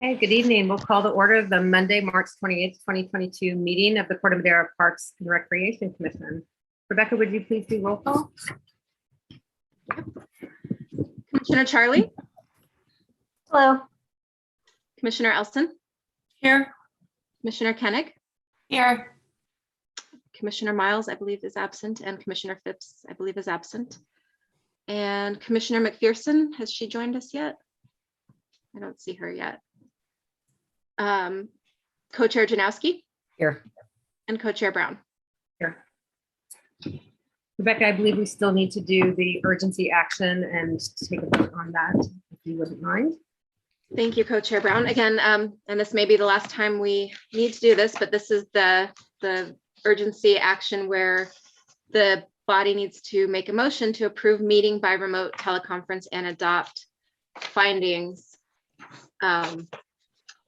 Hey, good evening. We'll call the order of the Monday, March 28th, 2022 meeting of the Corte Madera Parks and Recreation Commission. Rebecca, would you please do roll call? Commissioner Charlie? Hello. Commissioner Elson? Here. Commissioner Koenig? Here. Commissioner Miles, I believe, is absent, and Commissioner Phipps, I believe, is absent. And Commissioner McPherson, has she joined us yet? I don't see her yet. Co-Chair Janowski? Here. And Co-Chair Brown. Here. Rebecca, I believe we still need to do the urgency action and take a vote on that, if you wouldn't mind. Thank you, Co-Chair Brown. Again, and this may be the last time we need to do this, but this is the urgency action where the body needs to make a motion to approve meeting by remote teleconference and adopt findings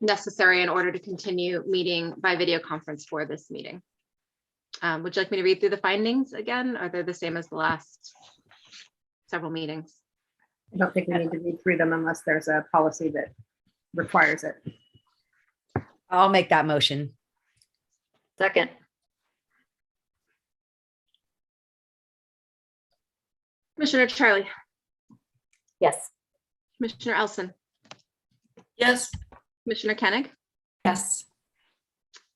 necessary in order to continue meeting by video conference for this meeting. Would you like me to read through the findings again? Are they the same as the last several meetings? I don't think we need to read through them unless there's a policy that requires it. I'll make that motion. Second. Commissioner Charlie? Yes. Commissioner Elson? Yes. Commissioner Koenig? Yes.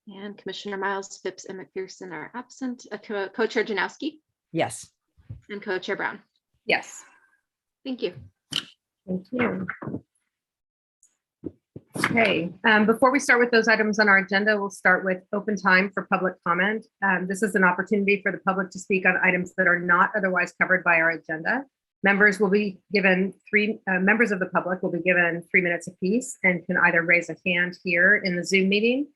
And Commissioner Miles, Phipps, and McPherson are absent. Co-Chair Janowski Yes. and Co-Chair Brown. Yes. Thank you. Thank you. Okay, before we start with those items on our agenda, we'll start with open time for public comment. This is an opportunity for the public to speak on items that are not otherwise covered by our agenda. Members of the public will be given 3 minutes apiece and can either raise a hand here in the Zoom meeting.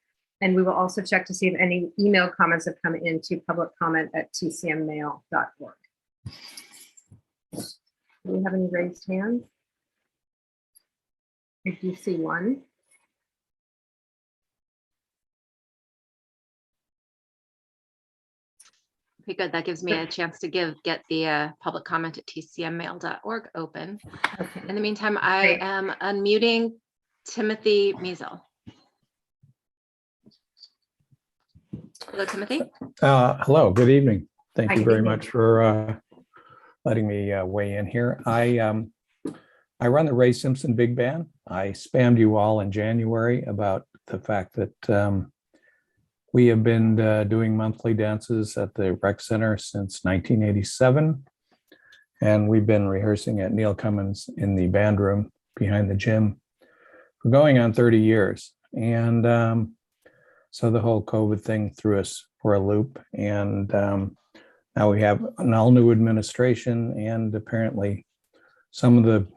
And we will also check to see if any email comments have come into publiccomment@tcmmail.org. Do we have any raised hands? I do see one. Okay, good. That gives me a chance to get the public comment at tcmmail.org open. Okay. In the meantime, I Great. am unmuting Timothy Measel. Hello, Timothy. Hello, good evening. Thank Hi, you good very evening. much for letting me weigh in here. I run the Ray Simpson Big Band. I spammed you all in January about the fact that we have been doing monthly dances at the rec center since 1987. And we've been rehearsing at Neil Cummins in the band room behind the gym for going on 30 years. And so the whole COVID thing threw us for a loop. And now we have an all new administration, and apparently some of the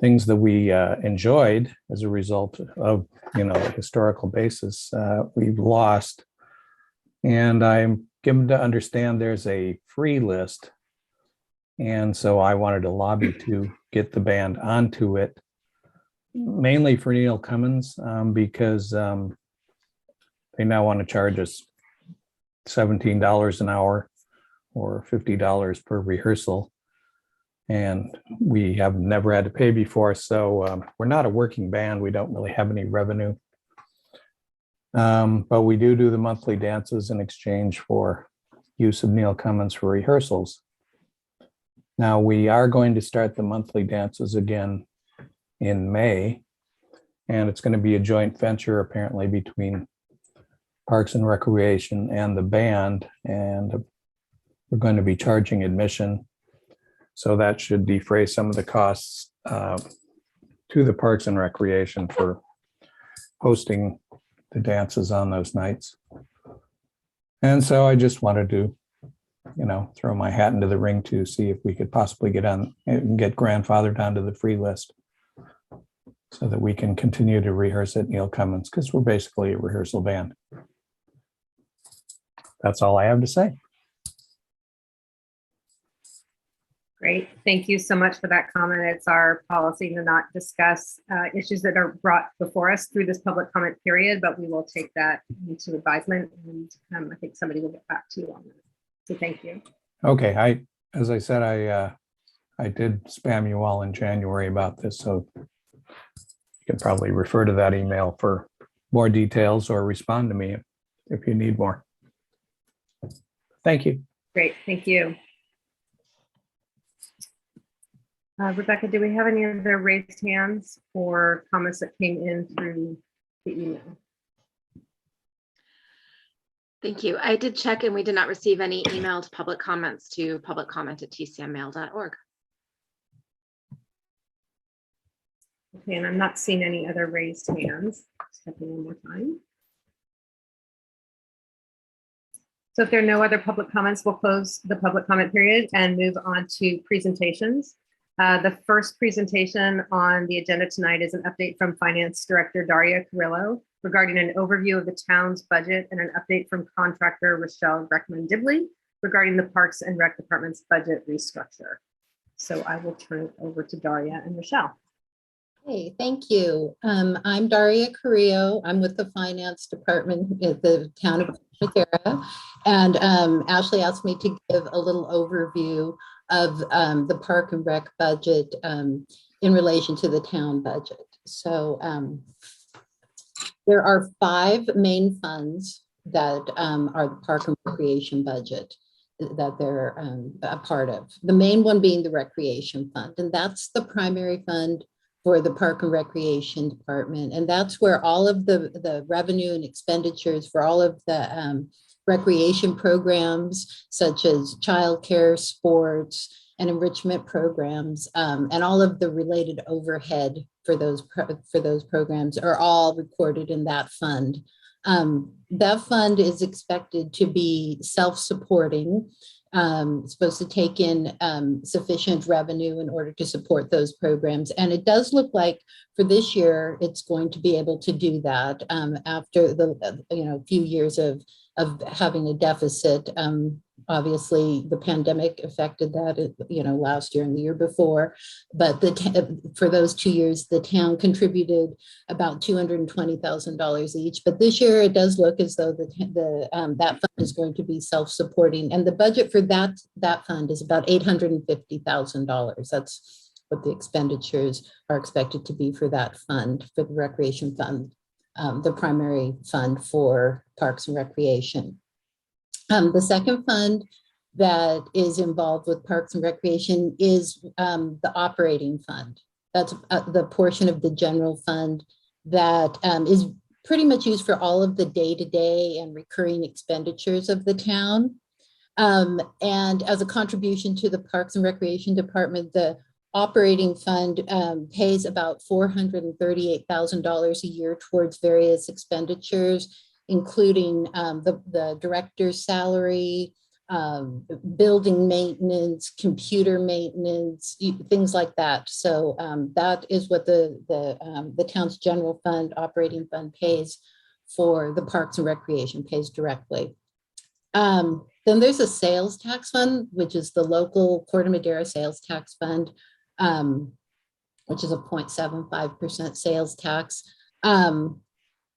things that we enjoyed as a result of, the historical basis, we've lost. And I'm given to understand there's a free list. And so I wanted to lobby to get the band onto it, mainly for Neil Cummins, because they now want to charge us $17 an hour or $50 per rehearsal. And we have never had to pay before. So we're not a working band. We don't really have any revenue. But we do the monthly dances in exchange for use of Neil Cummins for rehearsals. Now we are going to start the monthly dances again in May. And it's going to be a joint venture apparently between Parks and Recreation and the band. And we're going to be charging admission. So that should defray some of the costs to the Parks and Recreation for hosting the dances on those nights. And so I just wanted to, throw my hat into the ring to see if we could possibly get grandfathered onto the free list so that we can continue to rehearse at Neil Cummins, because we're basically a rehearsal band. That's all I have to say. Great. Thank you so much for that comment. It's our policy to not discuss issues that are brought before us through this public comment period, but we will take that into advisement, and I think somebody will get back to you on that. So thank you. Okay. As I said, I did spam you all in January about this, so you can probably refer to that email for more details or respond to me if you need more. Thank you. Great, thank you. Rebecca, do we have any other raised hands or comments that came in through the email? Thank you. I did check and we did not receive any emailed public comments to publiccomment@tcmmail.org. Okay, and I'm not seeing any other raised hands. Stepping one more time. So if there are no other public comments, we'll close the public comment period and move on to presentations. The first presentation on the agenda tonight is an update from Finance Director Daria Carrillo regarding an overview of the town's budget and an update from contractor Rochelle Reckman-Dibley regarding the Parks and Rec Department's budget restructure. So I will turn it over to Daria and Rochelle. Hey, thank you. I'm Daria Carrillo. I'm with the Finance Department at the town of Corte Madera. And Ashley asked me to give a little overview of the Park and Rec budget in relation to the town budget. So there are 5 main funds that are the Park and Recreation budget that they're a part of. The main one being the Recreation Fund, and that's the primary fund for the Park and Recreation Department. And that's where all of the revenue and expenditures for all of the recreation programs, such as childcare, sports, and enrichment programs, and all of the related overhead for those programs are all recorded in that fund. That fund is expected to be self-supporting. Supposed to take in sufficient revenue in order to support those programs. And it does look like for this year, it's going to be able to do that after the few years of having a deficit. Obviously, the pandemic affected that, last year and the year before. But for those 2 years, the town contributed about $220,000 each. But this year, it does look as though that fund is going to be self-supporting. And the budget for that fund is about $850,000. That's what the expenditures are expected to be for that fund, for the Recreation Fund, the primary fund for Parks and Recreation. The second fund that is involved with Parks and Recreation is the operating fund. That's the portion of the general fund that is pretty much used for all of the day-to-day and recurring expenditures of the town. And as a contribution to the Parks and Recreation Department, the operating fund pays about $438,000 a year towards various expenditures, including the director's salary, building maintenance, computer maintenance, things like that. So that is what the town's general fund, operating fund pays for the Parks and Recreation, pays directly. Then there's a sales tax fund, which is the local Corte Madera sales tax fund, which is a 0.75% sales tax.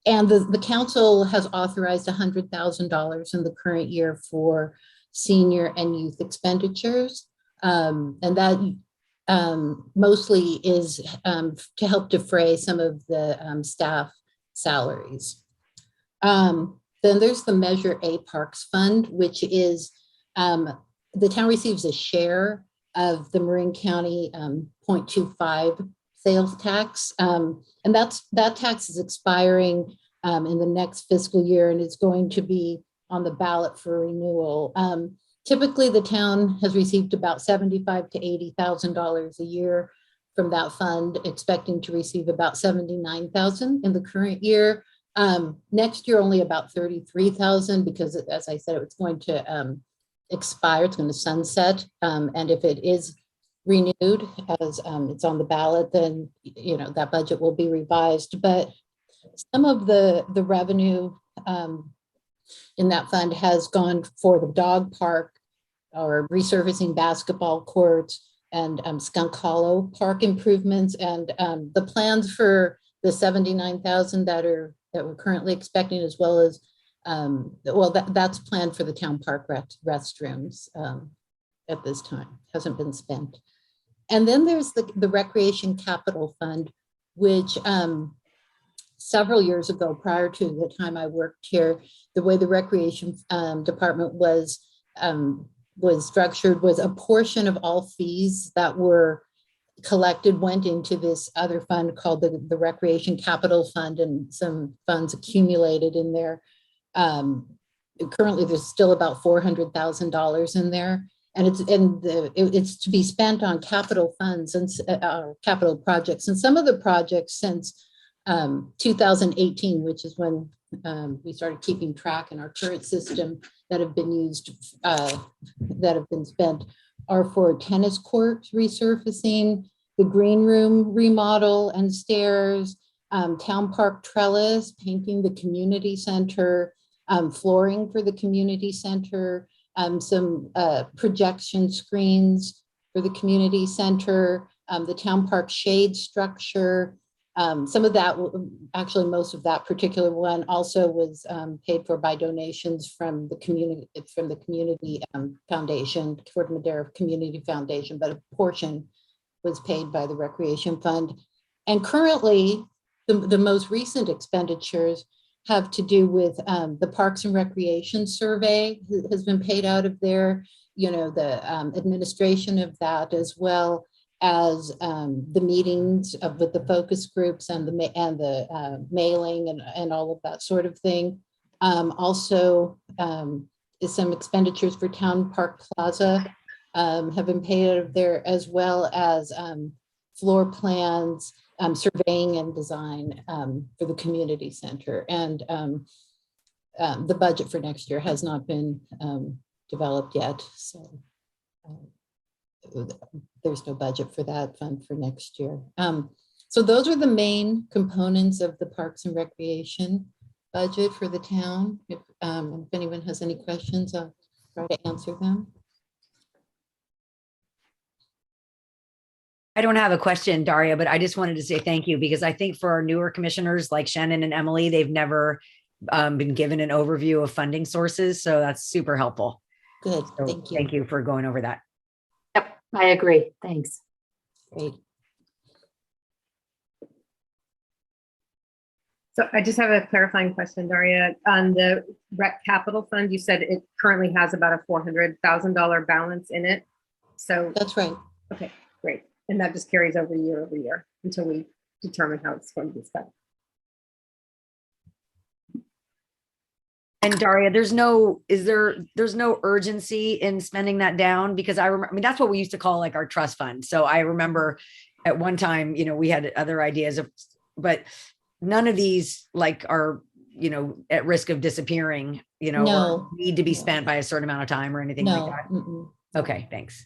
And the council has authorized $100,000 in the current year for senior and youth expenditures. And that mostly is to help defray some of the staff salaries. Then there's the Measure A Parks Fund, which is the town receives a share of the Marin County 0.25 sales tax. And that tax is expiring in the next fiscal year, and it's going to be on the ballot for renewal. Typically, the town has received about $75,000 to $80,000 a year from that fund, expecting to receive about $79,000 in the current year. Next year, only about $33,000 because, as I said, it's going to expire. It's going to sunset, and if it is renewed as it's on the ballot, then that budget will be revised. But some of the revenue in that fund has gone for the dog park or resurfacing basketball courts and Skunk Hollow Park improvements, and the plans for the $79,000 that we're currently expecting, as well as that's planned for the town park restrooms at this time, hasn't been spent. And then there's the Recreation Capital Fund, which several years ago, prior to the time I worked here, the way the recreation department was structured was a portion of all fees that were collected went into this other fund called the Recreation Capital Fund, and some funds accumulated in there. Currently, there's still about $400,000 in there, and it's to be spent on capital funds and capital projects. And some of the projects since 2018, which is when we started keeping track in our current system, that have been used, that have been spent, are for tennis courts resurfacing, the green room remodel and stairs, town park trellis, painting the community center, flooring for the community center, some projection screens for the community center, the town park shade structure. Some of that, actually most of that particular one also was paid for by donations from the community foundation, Corte Madera Community Foundation, but a portion was paid by the Recreation Fund. And currently, the most recent expenditures have to do with the Parks and Recreation Survey has been paid out of there, the administration of that, as well as the meetings with the focus groups and the mailing and all of that sort of thing. Also, is some expenditures for Town Park Plaza have been paid out of there, as well as floor plans, surveying and design for the community center. And the budget for next year has not been developed yet, so there's no budget for that fund for next year. So those are the main components of the Parks and Recreation budget for the town. If anyone has any questions, I'll try to answer them. I don't have a question, Daria, but I just wanted to say thank you, because I think for our newer commissioners like Shannon and Emily, they've never been given an overview of funding sources. So that's super helpful. Good, So thank you. Thank you for going over that. Yep, I agree. Thanks. Great. So I just have a clarifying question, Daria. On the Rec Capital Fund, you said it currently has about a $400,000 balance in it. So, That's right. okay, great. And that just carries over year until we determine how it's going to be spent. And Daria, there's no urgency in spending that down, because I remember, that's what we used to call like our trust fund. So I remember at one time, we had other ideas but none of these like are, at risk of disappearing, No. or need to be spent by a certain amount of time or anything No. like that. Mm-mm. Okay, thanks.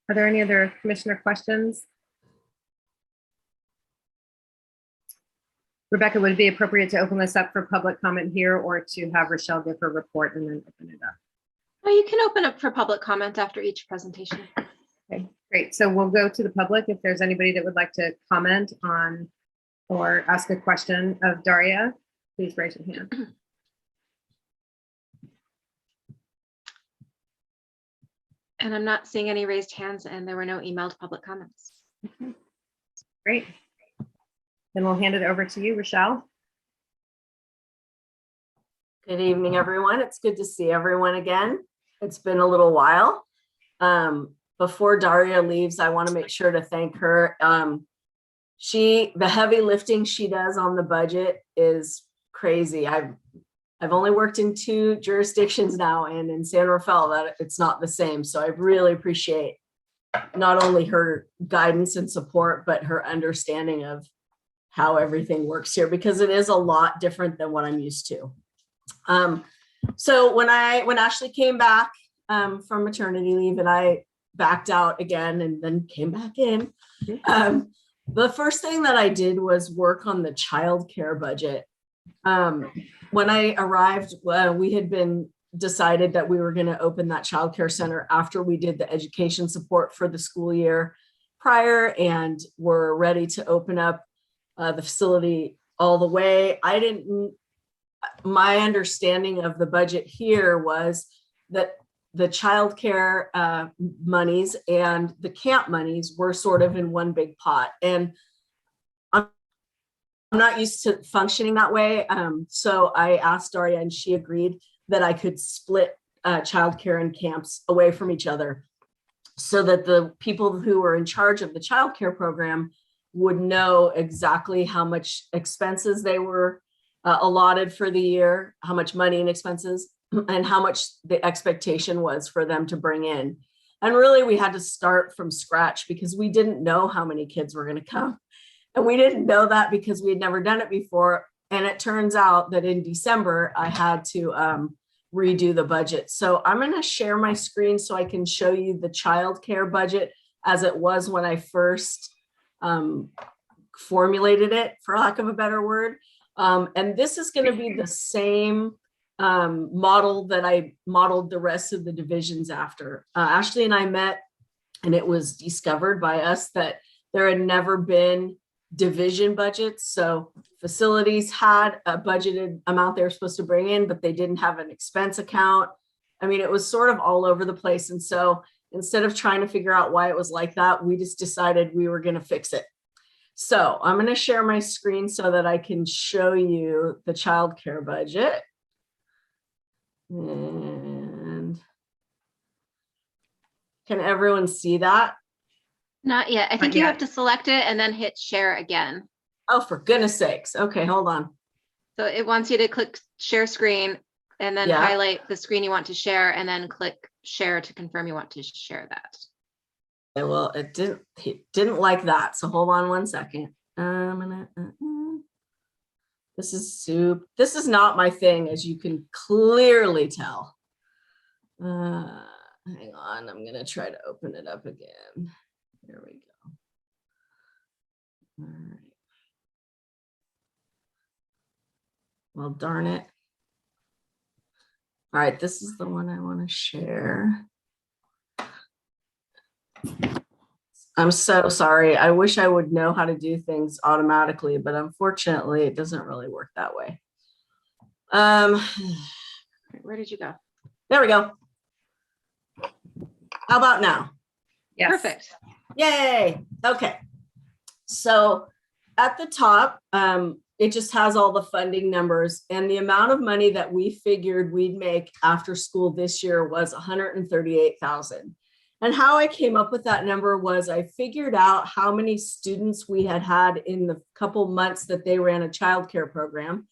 Are there any other commissioner questions? Rebecca, would it be appropriate to open this up for public comment here, or to have Rochelle give her report and then open it up? Oh, you can open up for public comment after each presentation. Okay, great. So we'll go to the public. If there's anybody that would like to comment on or ask a question of Daria, please raise your hand. And I'm not seeing any raised hands, and there were no emailed public comments. Great. Then we'll hand it over to you, Rochelle. Good evening, everyone. It's good to see everyone again. It's been a little while. Before Daria leaves, I want to make sure to thank her. The heavy lifting she does on the budget is crazy. I've only worked in 2 jurisdictions now, and in San Rafael that it's not the same. So I really appreciate not only her guidance and support, but her understanding of how everything works here, because it is a lot different than what I'm used to. So when Ashley came back from maternity leave, and I backed out again and then came back in, the first thing that I did was work on the childcare budget. When I arrived, we had been decided that we were going to open that childcare center after we did the education support for the school year prior, and were ready to open up the facility all the way. My understanding of the budget here was that the childcare monies and the camp monies were sort of in one big pot. And I'm not used to functioning that way. So I asked Daria and she agreed that I could split childcare and camps away from each other so that the people who were in charge of the childcare program would know exactly how much expenses they were allotted for the year, how much money and expenses, and how much the expectation was for them to bring in. And really, we had to start from scratch because we didn't know how many kids were going to come. And we didn't know that because we had never done it before. And it turns out that in December, I had to redo the budget. So I'm going to share my screen so I can show you the childcare budget as it was when I first formulated it, for lack of a better word. And this is going to be the same model that I modeled the rest of the divisions after. Ashley and I met, and it was discovered by us that there had never been division budgets. So facilities had a budgeted amount they were supposed to bring in, but they didn't have an expense account. I mean, it was sort of all over the place. And so instead of trying to figure out why it was like that, we just decided we were going to fix it. So I'm going to share my screen so that I can show you the childcare budget. And can everyone see that? Not yet. I think you have to select it and then hit share again. Oh, for goodness sakes. Okay, hold on. So it wants you to click share screen and then highlight the screen you want to share and then click share to confirm you want to share that. Yeah, well, it didn't like that. So hold on one second. This is not my thing, as you can clearly tell. Hang on, I'm gonna try to open it up again. There we go. All right. Well, darn it. All right, this is the one I want to share. I'm so sorry. I wish I would know how to do things automatically, but unfortunately, it doesn't really work that way. Where did you go? There we go. How about now? Yes. Perfect. Yay. Okay. So at the top, it just has all the funding numbers, and the amount of money that we figured we'd make after school this year was $138,000. And how I came up with that number was I figured out how many students we had in the couple months that they ran a childcare program.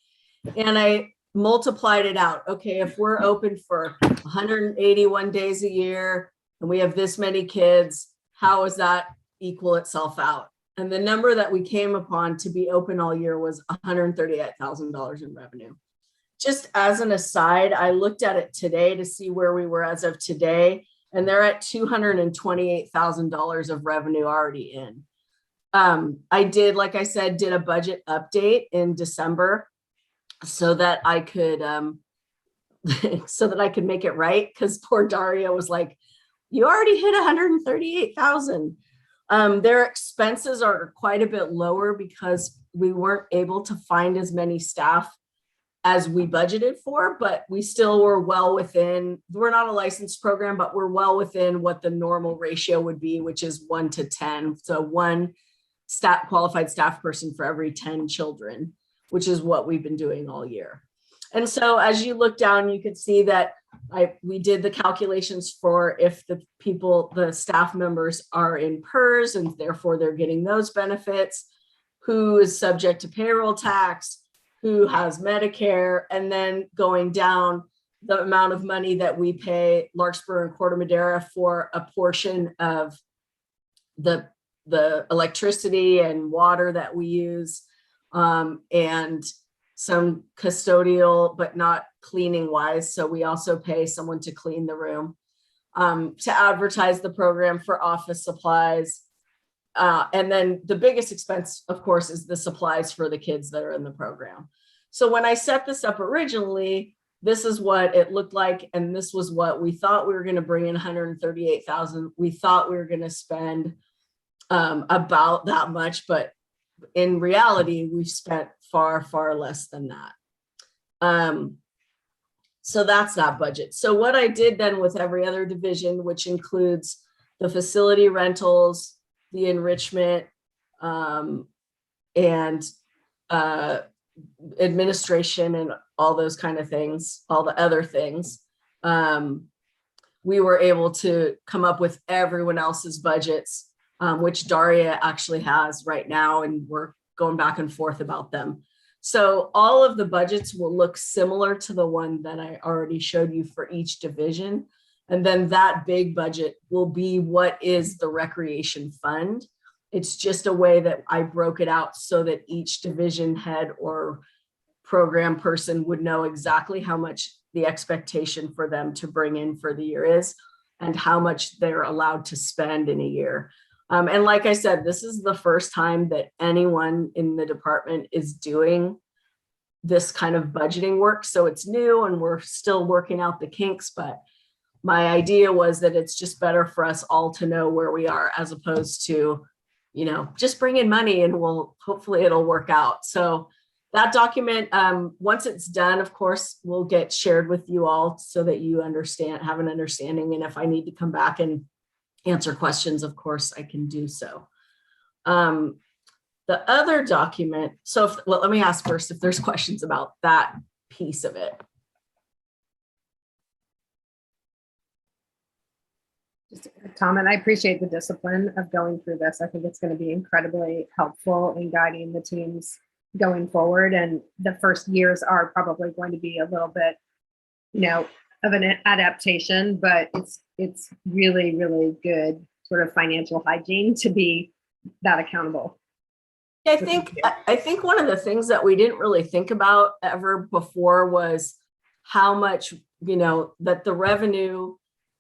And I multiplied it out. Okay, if we're open for 181 days a year and we have this many kids, how does that equal itself out? And the number that we came upon to be open all year was $138,000 in revenue. Just as an aside, I looked at it today to see where we were as of today, and they're at $228,000 of revenue already in. I did, like I said, did a budget update in December so that I could make it right, because poor Daria was like, you already hit 138,000. Their expenses are quite a bit lower because we weren't able to find as many staff as we budgeted for, but we still were well within, we're not a licensed program, but we're well within what the normal ratio would be, which is 1 to 10. So one qualified staff person for every 10 children, which is what we've been doing all year. And so as you look down, you can see that we did the calculations for if the staff members are in PERS and therefore they're getting those benefits, who is subject to payroll tax, who has Medicare, and then going down the amount of money that we pay Larkspur and Corte Madera for a portion of the electricity and water that we use, and some custodial, but not cleaning wise. So we also pay someone to clean the room, to advertise the program for office supplies. And then the biggest expense, of course, is the supplies for the kids that are in the program. So when I set this up originally, this is what it looked like. And this was what we thought we were going to bring in, 138,000. We thought we were going to spend about that much, but in reality, we've spent far, far less than that. So that's not budget. So what I did then with every other division, which includes the facility rentals, the enrichment, and administration and all those kind of things, all the other things, we were able to come up with everyone else's budgets, which Daria actually has right now, and we're going back and forth about them. So all of the budgets will look similar to the one that I already showed you for each division. And then that big budget will be what is the recreation fund. It's just a way that I broke it out so that each division head or program person would know exactly how much the expectation for them to bring in for the year is and how much they're allowed to spend in a year. And like I said, this is the first time that anyone in the department is doing this kind of budgeting work. So it's new and we're still working out the kinks, but my idea was that it's just better for us all to know where we are as opposed to, you know, just bring in money and hopefully it'll work out. So that document, once it's done, of course, will get shared with you all so that you have an understanding. And if I need to come back and answer questions, of course, I can do so. The other document, well, let me ask first if there's questions about that piece of it. Tom, and I appreciate the discipline of going through this. I think it's going to be incredibly helpful in guiding the teams going forward. And the first years are probably going to be a little bit, you know, of an adaptation, but it's really, really good sort of financial hygiene to be that accountable. I think one of the things that we didn't really think about ever before was how much, you know, that the revenue,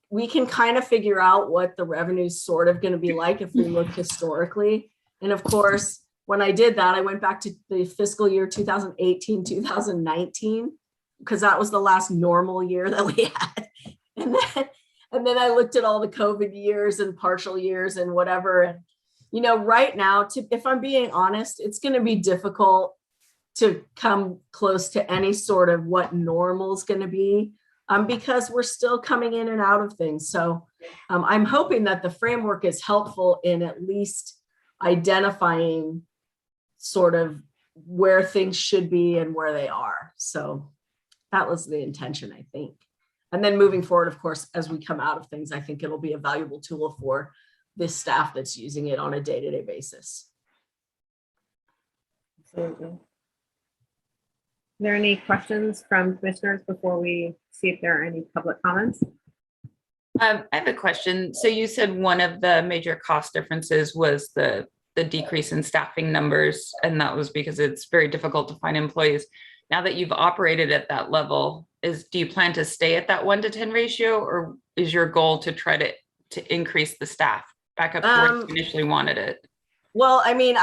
we can kind of figure out what the revenue is sort of going to be like if we look historically. And of course, when I did that, I went back to the fiscal year 2018, 2019, because that was the last normal year that we had. And then I looked at all the COVID years and partial years and whatever. And, you know, right now, if I'm being honest, it's going to be difficult to come close to any sort of what normal is going to be. Because we're still coming in and out of things. So I'm hoping that the framework is helpful in at least identifying sort of where things should be and where they are. So that was the intention, I think. And then moving forward, of course, as we come out of things, I think it'll be a valuable tool for this staff that's using it on a day-to-day basis. Absolutely. Are there any questions from commissioners before we see if there are any public comments? I have a question. So you said one of the major cost differences was the decrease in staffing numbers, and that was because it's very difficult to find employees. Now that you've operated at that level, do you plan to stay at that 1-to-10 ratio, or is your goal to try to increase the staff back up to where you initially wanted it? Well, I mean,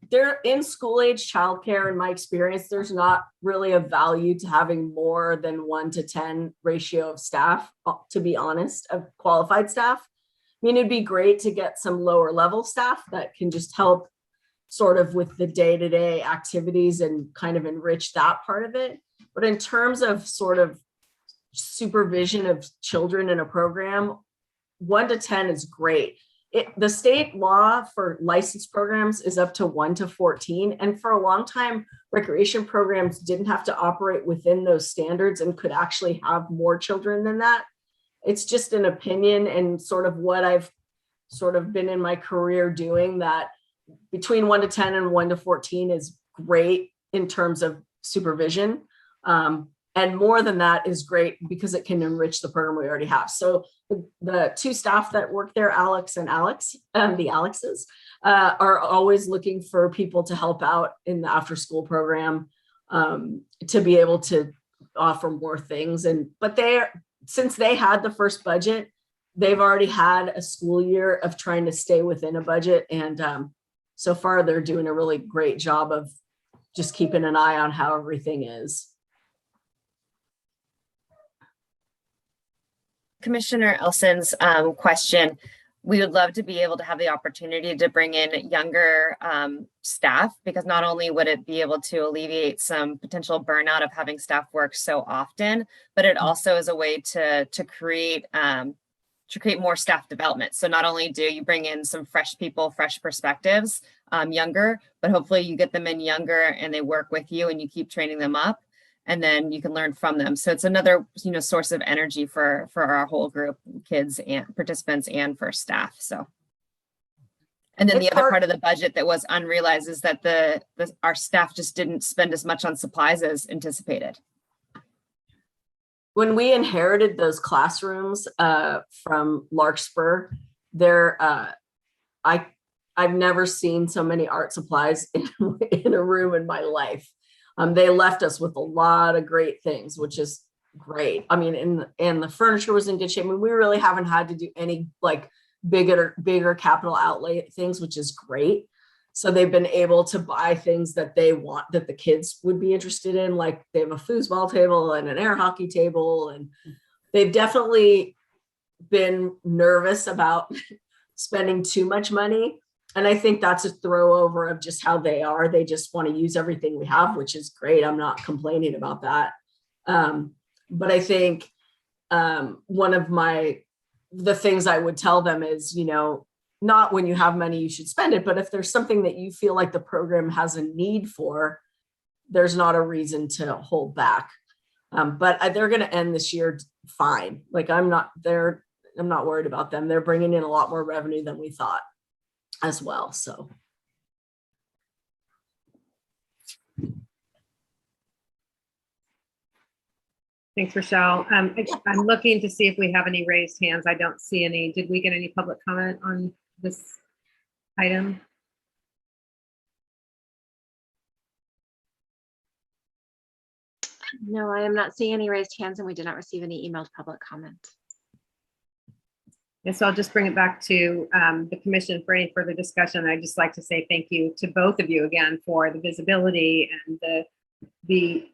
they're in school age childcare, in my experience, there's not really a value to having more than 1-to-10 ratio of staff, to be honest, of qualified staff. I mean, it'd be great to get some lower level staff that can just help sort of with the day-to-day activities and kind of enrich that part of it. But in terms of sort of supervision of children in a program, 1-to-10 is great. The state law for licensed programs is up to 1-to-14. And for a long time, recreation programs didn't have to operate within those standards and could actually have more children than that. It's just an opinion and sort of what I've sort of been in my career doing, that between 1-to-10 and 1-to-14 is great in terms of supervision. And more than that is great because it can enrich the program we already have. So the two staff that work there, Alex, the Alexes, are always looking for people to help out in the after school program, to be able to offer more things. But since they had the first budget, they've already had a school year of trying to stay within a budget. And so far they're doing a really great job of just keeping an eye on how everything is. Commissioner Elson's question. we would love to be able to have the opportunity to bring in younger staff, because not only would it be able to alleviate some potential burnout of having staff work so often, but it also is a way to create more staff development. So not only do you bring in some fresh people, fresh perspectives, younger, but hopefully you get them in younger and they work with you and you keep training them up, and then you can learn from them. So it's another, source of energy for our whole group, kids and participants and for staff. So, and then the other part of the budget that was unrealized is that our staff just didn't spend as much on supplies as anticipated. When we inherited those classrooms from Larkspur, I've never seen so many art supplies in a room in my life. They left us with a lot of great things, which is great. I mean, and the furniture was in good shape. I mean, we really haven't had to do any like bigger capital outlay things, which is great. So they've been able to buy things that they want, that the kids would be interested in. Like they have a foosball table and an air hockey table, and they've definitely been nervous about spending too much money. And I think that's a throw over of just how they are. They just want to use everything we have, which is great. I'm not complaining about that. But I think one of the things I would tell them is, not when you have money, you should spend it. But if there's something that you feel like the program has a need for, there's not a reason to hold back. But they're going to end this year fine. Like I'm not worried about them. They're bringing in a lot more revenue than we thought as well. So. Thanks, Rochelle. I'm looking to see if we have any raised hands. I don't see any. Did we get any public comment on this item? No, I am not seeing any raised hands, and we did not receive any emailed public comment. Yes, so I'll just bring it back to the commission for any further discussion. I'd just like to say thank you to both of you again for the visibility and the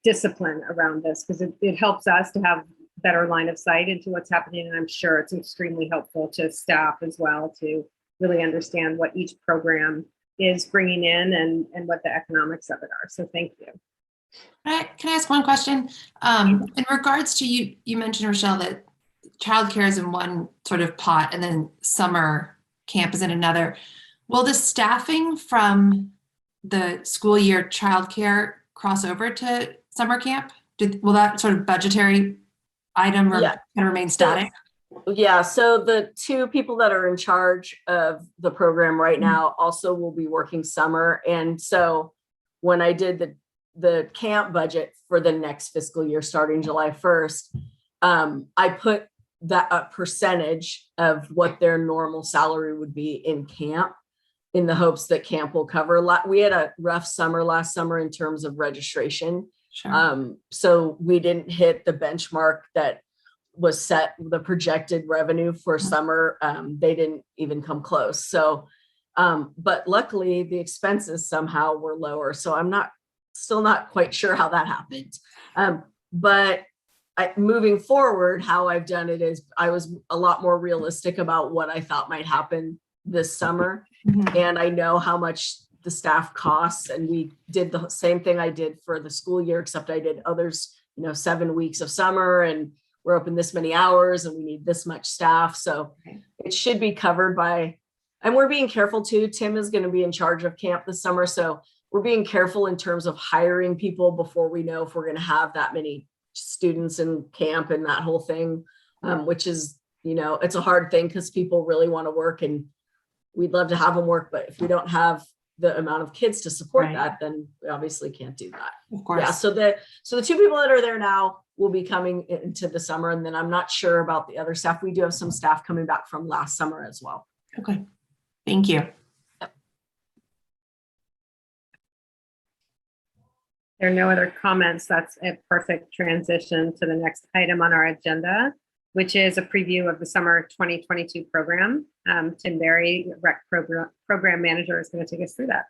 discipline around this, because it helps us to have better line of sight into what's happening. And I'm sure it's extremely helpful to staff as well to really understand what each program is bringing in and what the economics of it are. So thank you. Can I ask one question? In regards to you mentioned, Rochelle, that childcare is in one sort of pot and then summer camp is in another. Will the staffing from the school year childcare cross over to summer camp? Will that sort of budgetary item remain static? Yeah, so the two people that are in charge of the program right now also will be working summer. And so when I did the camp budget for the next fiscal year starting July 1st, I put that percentage of what their normal salary would be in camp, in the hopes that camp will cover. We had a rough summer last summer in terms of registration. Sure. So we didn't hit the benchmark that was set, the projected revenue for summer. They didn't even come close. So, but luckily the expenses somehow were lower. So I'm still not quite sure how that happened. But moving forward, how I've done it is I was a lot more realistic about what I thought might happen this summer. Mhm. And I know how much the staff costs. And we did the same thing I did for the school year, except I did others, 7 weeks of summer, and we're open this many hours and we need this much staff. So it should be covered by, and we're being careful too. Tim is going to be in charge of camp this summer. So we're being careful in terms of hiring people before we know if we're going to have that many students in camp and that whole thing, which is, it's a hard thing because people really want to work and we'd love to have them work. But if we don't have the amount of kids to support that, then we obviously can't do that. Of course. Yeah. So the two people that are there now will be coming into the summer. And then I'm not sure about the other staff. We do have some staff coming back from last summer as well. Okay. Thank you. There are no other comments. That's a perfect transition to the next item on our agenda, which is a preview of the summer 2022 program. Tim Berry, Rec Program Manager, is going to take us through that.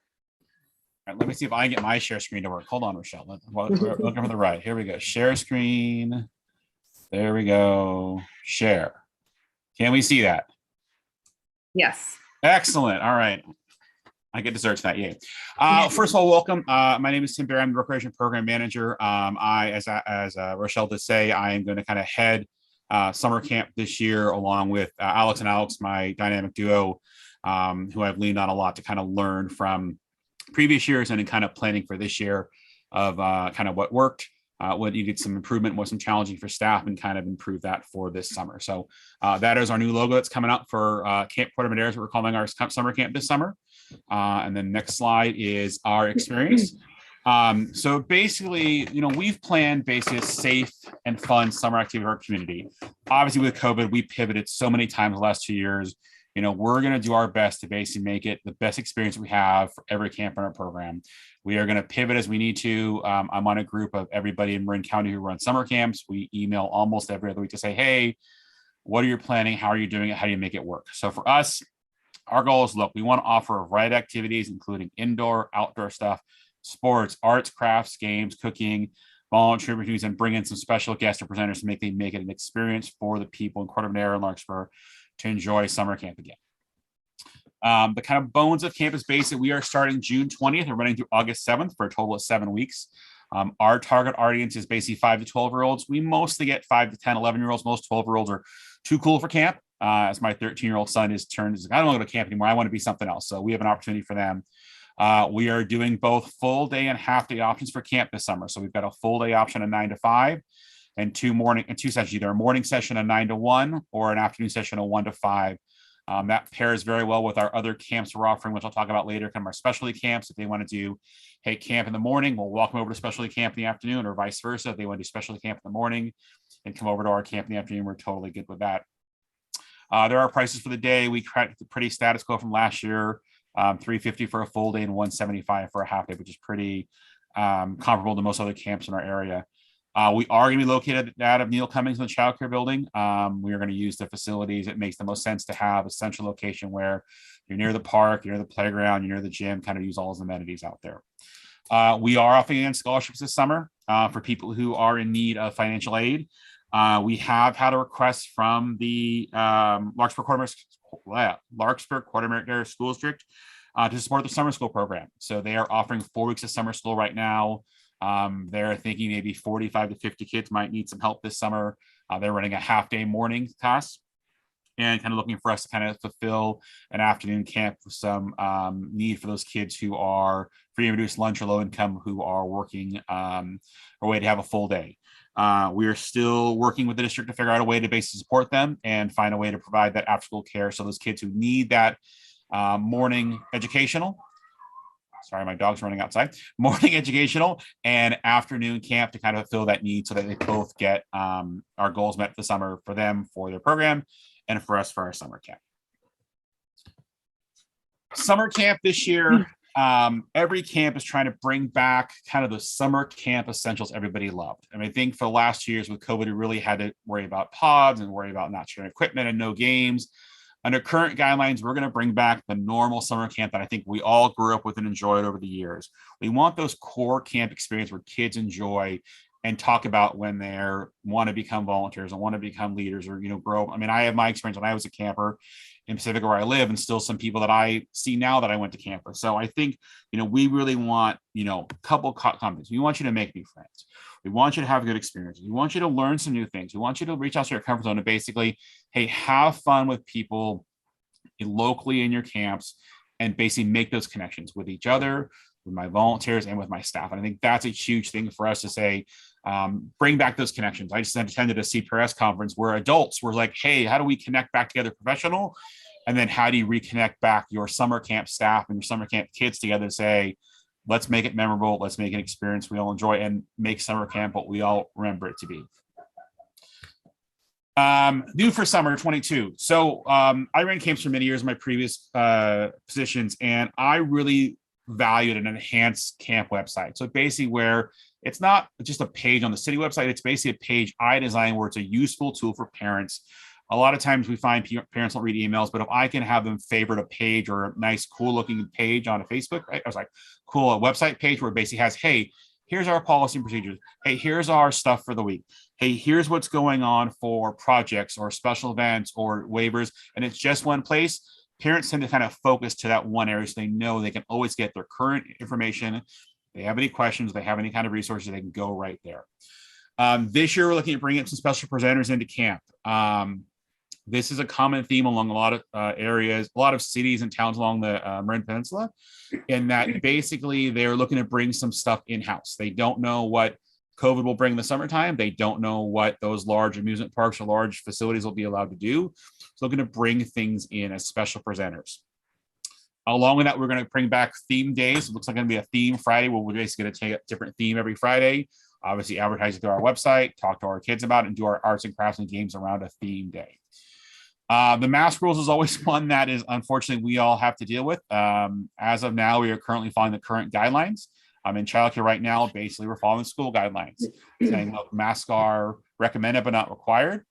All right, let me see if I can get my share screen to work. Hold on, Rochelle. Looking for the right. Here we go. Share screen. There we go. Share. Can we see that? Yes. Excellent. All right. I get dessert tonight. Yay. First of all, welcome. My name is Tim Barry. I'm the Recreation Program Manager. As Rochelle did say, I am going to kind of head summer camp this year, along with Alex and Alex, my dynamic duo, who I've leaned on a lot to kind of learn from previous years and in kind of planning for this year of kind of what worked, what needed some improvement, what some challenging for staff, and kind of improve that for this summer. So that is our new logo that's coming up for Camp Corte Madera, what we're calling our summer camp this summer. And then next slide is our experience. So basically, we've planned basically a safe and fun summer activity for our community. Obviously with COVID, we pivoted so many times the last 2 years. We're going to do our best to basically make it the best experience we have for every camp in our program. We are going to pivot as we need to. I'm on a group of everybody in Marin County who runs summer camps. We email almost every other week to say, hey, what are you planning? How are you doing it? How do you make it work? So for us, our goal is, look, we want to offer a variety of activities, including indoor, outdoor stuff, sports, arts, crafts, games, cooking, volunteer opportunities, and bring in some special guests or presenters to make it an experience for the people in Corte Madera and Larkspur to enjoy summer camp again. The kind of bones of camp is basic. We are starting June 20th and running through August 7th for a total of 7 weeks. Our target audience is basically 5 to 12-year-olds. We mostly get 5 to 10, 11-year-olds. Most 12-year-olds are too cool for camp. As my 13-year-old son is turned, I don't want to go to camp anymore. I want to be something else. So we have an opportunity for them. We are doing both full day and half day options for camp this summer. So we've got a full day option of 9 to 5 and two sessions, either a morning session of 9 to 1 or an afternoon session of 1 to 5. That pairs very well with our other camps we're offering, which I'll talk about later, kind of our specialty camps. If they want to do, hey, camp in the morning, we'll walk them over to specialty camp in the afternoon, or vice versa. If they want to do specialty camp in the morning and come over to our camp in the afternoon, we're totally good with that. There are prices for the day. We credit the pretty status quo from last year, $350 for a full day and $175 for a half day, which is pretty comparable to most other camps in our area. We are going to be located out of Neil Cummings in the child care building. We are going to use the facilities. It makes the most sense to have a central location where you're near the park, you're near the playground, you're near the gym, kind of use all those amenities out there. We are offering scholarships this summer for people who are in need of financial aid. We have had a request from the Larkspur Corte Madera School District to support the summer school program. So they are offering 4 weeks of summer school right now. They're thinking maybe 45 to 50 kids might need some help this summer. They're running a half day morning class and kind of looking for us to kind of fulfill an afternoon camp with some need for those kids who are free and reduced lunch or low income, who are working a way to have a full day. We are still working with the district to figure out a way to basically support them and find a way to provide that after school care. So those kids who need that morning educational, sorry, my dog's running outside, morning educational and afternoon camp to kind of fill that need so that they both get our goals met for the summer for them, for their program, and for us for our summer camp. Summer camp this year, every camp is trying to bring back kind of the summer camp essentials everybody loved. I mean, I think for the last 2 years with COVID, we really had to worry about pods and worry about not sharing equipment and no games. Under current guidelines, we're going to bring back the normal summer camp that I think we all grew up with and enjoyed over the years. We want those core camp experience where kids enjoy and talk about when they want to become volunteers and want to become leaders or, grow. I mean, I have my experience when I was a camper in Pacifica where I live, and still some people that I see now that I went to camp with. So I think, we really want, couple comments. We want you to make new friends. We want you to have good experiences. We want you to learn some new things. We want you to reach out to your comfort zone and basically, hey, have fun with people locally in your camps and basically make those connections with each other, with my volunteers, and with my staff. And I think that's a huge thing for us to say, bring back those connections. I just attended a CPRS conference where adults were like, hey, how do we connect back together professional? And then how do you reconnect back your summer camp staff and your summer camp kids together to say, let's make it memorable. Let's make an experience we all enjoy and make summer camp what we all remember it to be. New for summer 22. So I ran camps for many years in my previous positions, and I really valued an enhanced camp website. So basically where it's not just a page on the city website, it's basically a page I designed where it's a useful tool for parents. A lot of times we find parents don't read emails, but if I can have them favorite a page or a nice, cool looking page on a Facebook, right? I was like, cool, a website page where it basically has, hey, here's our policy and procedures. Hey, here's our stuff for the week. Hey, here's what's going on for projects or special events or waivers. And it's just one place. parents tend to kind of focus to that one area so they know they can always get their current information. If they have any questions, they have any kind of resources, they can go right there. This year, we're looking at bringing some special presenters into camp. This is a common theme along a lot of areas, a lot of cities and towns along the Marin Peninsula, in that basically they're looking to bring some stuff in-house. They don't know what COVID will bring in the summertime. They don't know what those large amusement parks or large facilities will be allowed to do. So looking to bring things in as special presenters. Along with that, we're going to bring back theme days. It looks like going to be a theme Friday where we're basically going to take a different theme every Friday. Obviously, advertise it through our website, talk to our kids about it, and do our arts and crafts and games around a theme day. The mask rules is always one that is, unfortunately, we all have to deal with. As of now, we are currently following the current guidelines. In childcare right now, basically, we're following school guidelines, saying, look, masks are recommended but not required.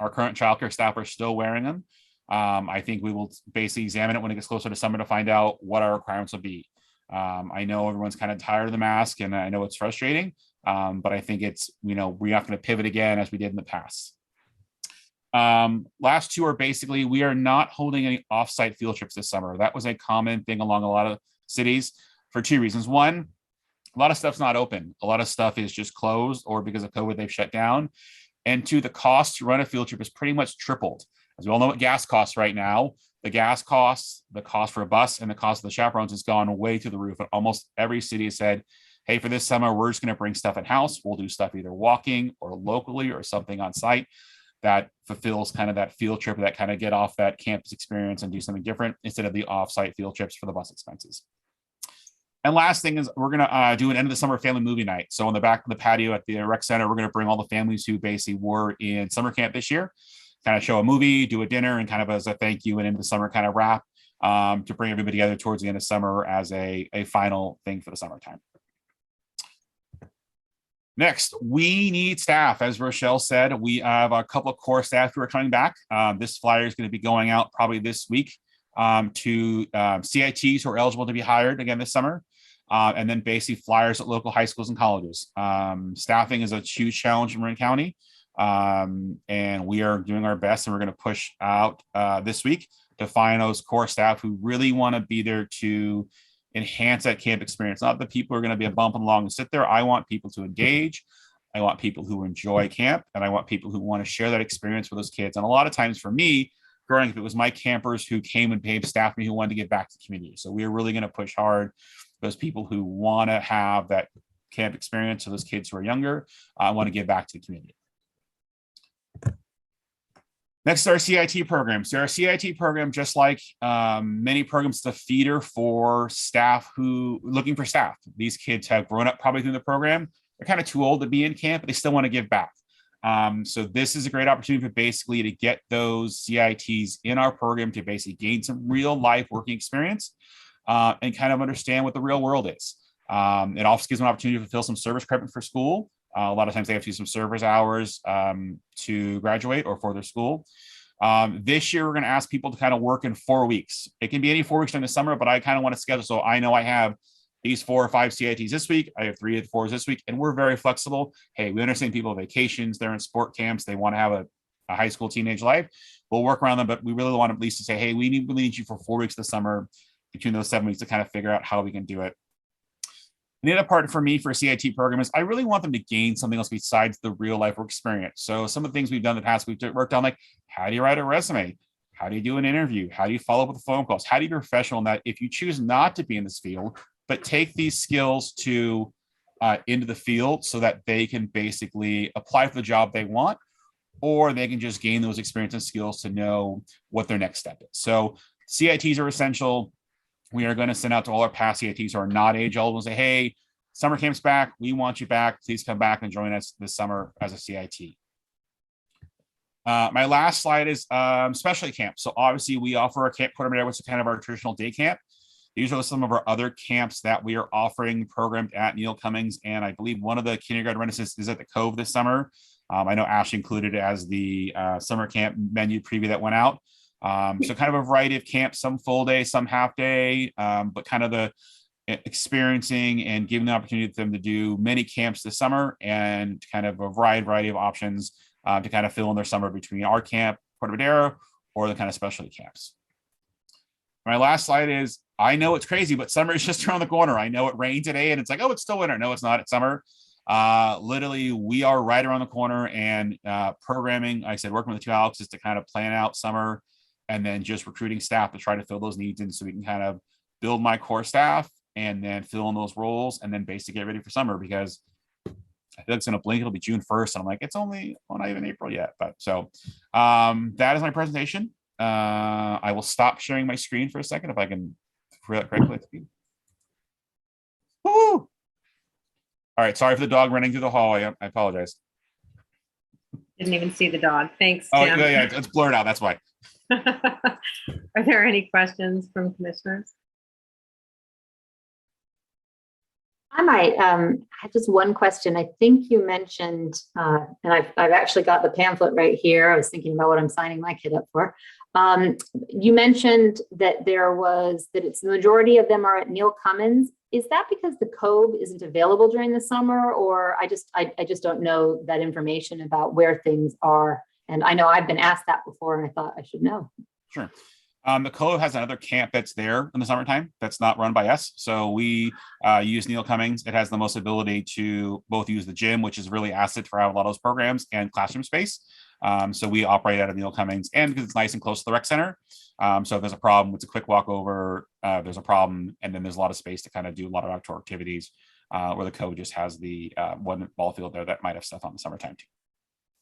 Our current childcare staff are still wearing them. I think we will basically examine it when it gets closer to summer to find out what our requirements will be. I know everyone's kind of tired of the mask, and I know it's frustrating, but I think it's, we're not going to pivot again as we did in the past. Last two are basically, we are not holding any offsite field trips this summer. That was a common thing along a lot of cities for two reasons. One, a lot of stuff's not open. A lot of stuff is just closed, or because of COVID, they've shut down. And two, the cost to run a field trip is pretty much tripled. As we all know what gas costs right now, the gas costs, the cost for a bus, and the cost of the chaperones has gone way to the roof. And almost every city has said, hey, for this summer, we're just going to bring stuff in-house. We'll do stuff either walking or locally or something on site that fulfills kind of that field trip, that kind of get off that campus experience and do something different instead of the off-site field trips for the bus expenses. And last thing is we're going to do an end of the summer family movie night. So on the back of the patio at the rec center, we're going to bring all the families who basically were in summer camp this year, kind of show a movie, do a dinner, and kind of as a thank you and end of the summer kind of wrap to bring everybody together towards the end of summer as a final thing for the summertime. Next, we need staff. As Rochelle said, we have a couple of core staff who are coming back. This flyer is going to be going out probably this week to CITs who are eligible to be hired again this summer. And then basically flyers at local high schools and colleges. Staffing is a huge challenge in Marin County. And we are doing our best, and we're going to push out this week to find those core staff who really want to be there to enhance that camp experience. Not the people who are going to be a bumping along and sit there. I want people to engage. I want people who enjoy camp, and I want people who want to share that experience with those kids. And a lot of times for me, growing up, it was my campers who came and paid staff me who wanted to give back to the community. So we are really going to push hard those people who want to have that camp experience, so those kids who are younger want to give back to the community. Next is our CIT program. So our CIT program, just like many programs, is a feeder for staff who looking for staff. These kids have grown up probably through the program. They're kind of too old to be in camp, but they still want to give back. So this is a great opportunity for basically to get those CITs in our program to basically gain some real life working experience and kind of understand what the real world is. It also gives them an opportunity to fulfill some service credit for school. A lot of times they have to do some service hours to graduate or for their school. This year, we're going to ask people to kind of work in 4 weeks. It can be any 4 weeks during the summer, but I kind of want to schedule. So I know I have these 4 or 5 CITs this week. I have 3 or 4 this week, and we're very flexible. Hey, we understand people have vacations. They're in sport camps. They want to have a high school teenage life. We'll work around them, but we really want at least to say, hey, we need you for 4 weeks this summer between those 7 weeks to kind of figure out how we can do it. And the other part for me for a CIT program is I really want them to gain something else besides the real life work experience. So some of the things we've done in the past, we've worked on, like, how do you write a resume? How do you do an interview? How do you follow up with phone calls? How do you be professional in that? If you choose not to be in this field, but take these skills to into the field so that they can basically apply for the job they want, or they can just gain those experience and skills to know what their next step is. So CITs are essential. We are going to send out to all our past CITs who are not age eligible and say, hey, summer camp's back. We want you back. Please come back and join us this summer as a CIT. My last slide is specialty camp. So obviously we offer a camp Corte Madera, which is kind of our traditional day camp. These are some of our other camps that we are offering programmed at Neil Cummings. And I believe one of the kindergarten renaissance is at the Cove this summer. I know Ashley included it as the summer camp menu preview that went out. So kind of a variety of camps, some full day, some half day, but kind of the experiencing and giving the opportunity for them to do many camps this summer and kind of a variety of options to kind of fill in their summer between our camp, Corte Madera, or the kind of specialty camps. My last slide is, I know it's crazy, but summer is just around the corner. I know it rained today and it's like, oh, it's still winter. No, it's not. It's summer. Literally, we are right around the corner, and programming, like I said, working with the two Alexes to kind of plan out summer, and then just recruiting staff to try to fill those needs in so we can kind of build my core staff and then fill in those roles and then basically get ready for summer, because I feel like it's going to blink. It'll be June 1st. And I'm like, it's only, well, not even April yet. But so that is my presentation. I will stop sharing my screen for a second if I can correctly. Woo! All right. Sorry for the dog running through the hallway. I apologize. Didn't even see the dog. Thanks, Oh, Tim. yeah, it's blurred out. That's why. Are there any questions from commissioners? I might have just one question. I think you mentioned, and I've actually got the pamphlet right here. I was thinking about what I'm signing my kid up for. You mentioned that it's the majority of them are at Neil Cummins. Is that because the Cove isn't available during the summer, or I just don't know that information about where things are? And I know I've been asked that before, and I thought I should know. Sure. The Cove has another camp that's there in the summertime that's not run by us. So we use Neil Cummings. It has the most ability to both use the gym, which is really asset for a lot of those programs, and classroom space. So we operate out of Neil Cummings, and because it's nice and close to the rec center. So if there's a problem, it's a quick walk over. There's a problem, and then there's a lot of space to kind of do a lot of outdoor activities, where the Cove just has the one ball field there that might have stuff on the summertime too.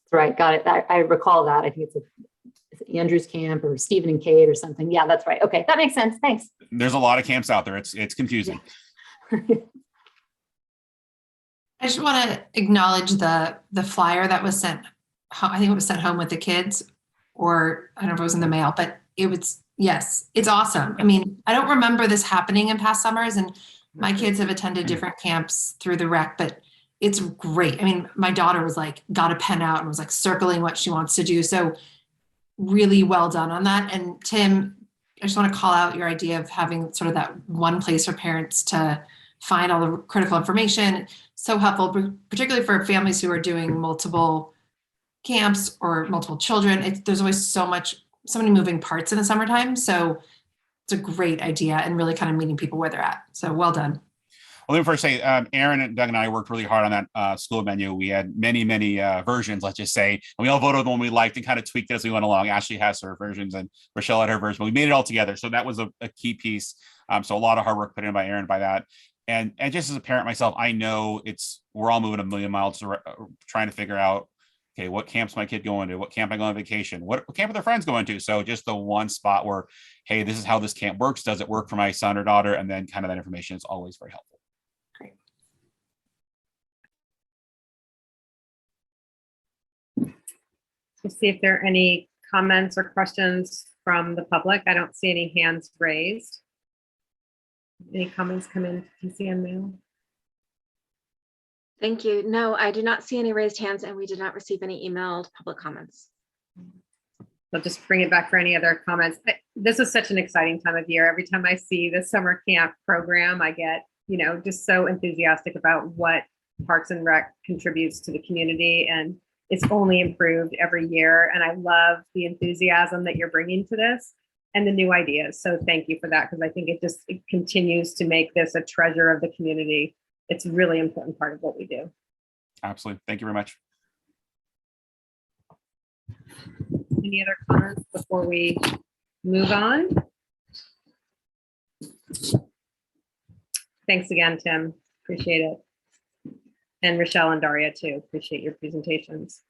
That's right. Got it. I recall that. I think it's Andrew's camp or Stephen and Kate or something. Yeah, that's right. Okay, that makes sense. Thanks. There's a lot of camps out there. It's confusing. I just want to acknowledge the flyer that was sent. I think it was sent home with the kids, or I don't know if it was in the mail, but it was, yes, it's awesome. I mean, I don't remember this happening in past summers, and my kids have attended different camps through the rec, but it's great. I mean, my daughter was like, got a pen out and was like circling what she wants to do. So really well done on that. And Tim, I just want to call out your idea of having sort of that one place for parents to find all the critical information. So helpful, particularly for families who are doing multiple camps or multiple children. There's always so many moving parts in the summertime. So it's a great idea, and really kind of meeting people where they're at. So well done. Well, let me first say, Aaron and Doug and I worked really hard on that school menu. We had many versions, let's just say, and we all voted on the one we liked and kind of tweaked it as we went along. Ashley has her versions and Rochelle had her version, but we made it all together. So that was a key piece. So a lot of hard work put in by Aaron by that. And just as a parent myself, I know we're all moving a million miles trying to figure out, okay, what camp's my kid going to? What camp am I going on vacation? What camp are their friends going to? So just the one spot where, hey, this is how this camp works. Does it work for my son or daughter? And then kind of that information is always very helpful. Great. Let's see if there are any comments or questions from the public. I don't see any hands raised. Any comments come in to PCN mail? Thank you. No, I do not see any raised hands, and we did not receive any emailed public comments. I'll just bring it back for any other comments. This is such an exciting time of year. Every time I see the summer camp program, I get, just so enthusiastic about what Parks and Rec contributes to the community. And it's only improved every year. And I love the enthusiasm that you're bringing to this and the new ideas. So thank you for that, because I think it continues to make this a treasure of the community. It's a really important part of what we do. Absolutely. Thank you very much. Any other comments before we move on? Thanks again, Tim. Appreciate it. And Rochelle and Daria too. Appreciate your presentations.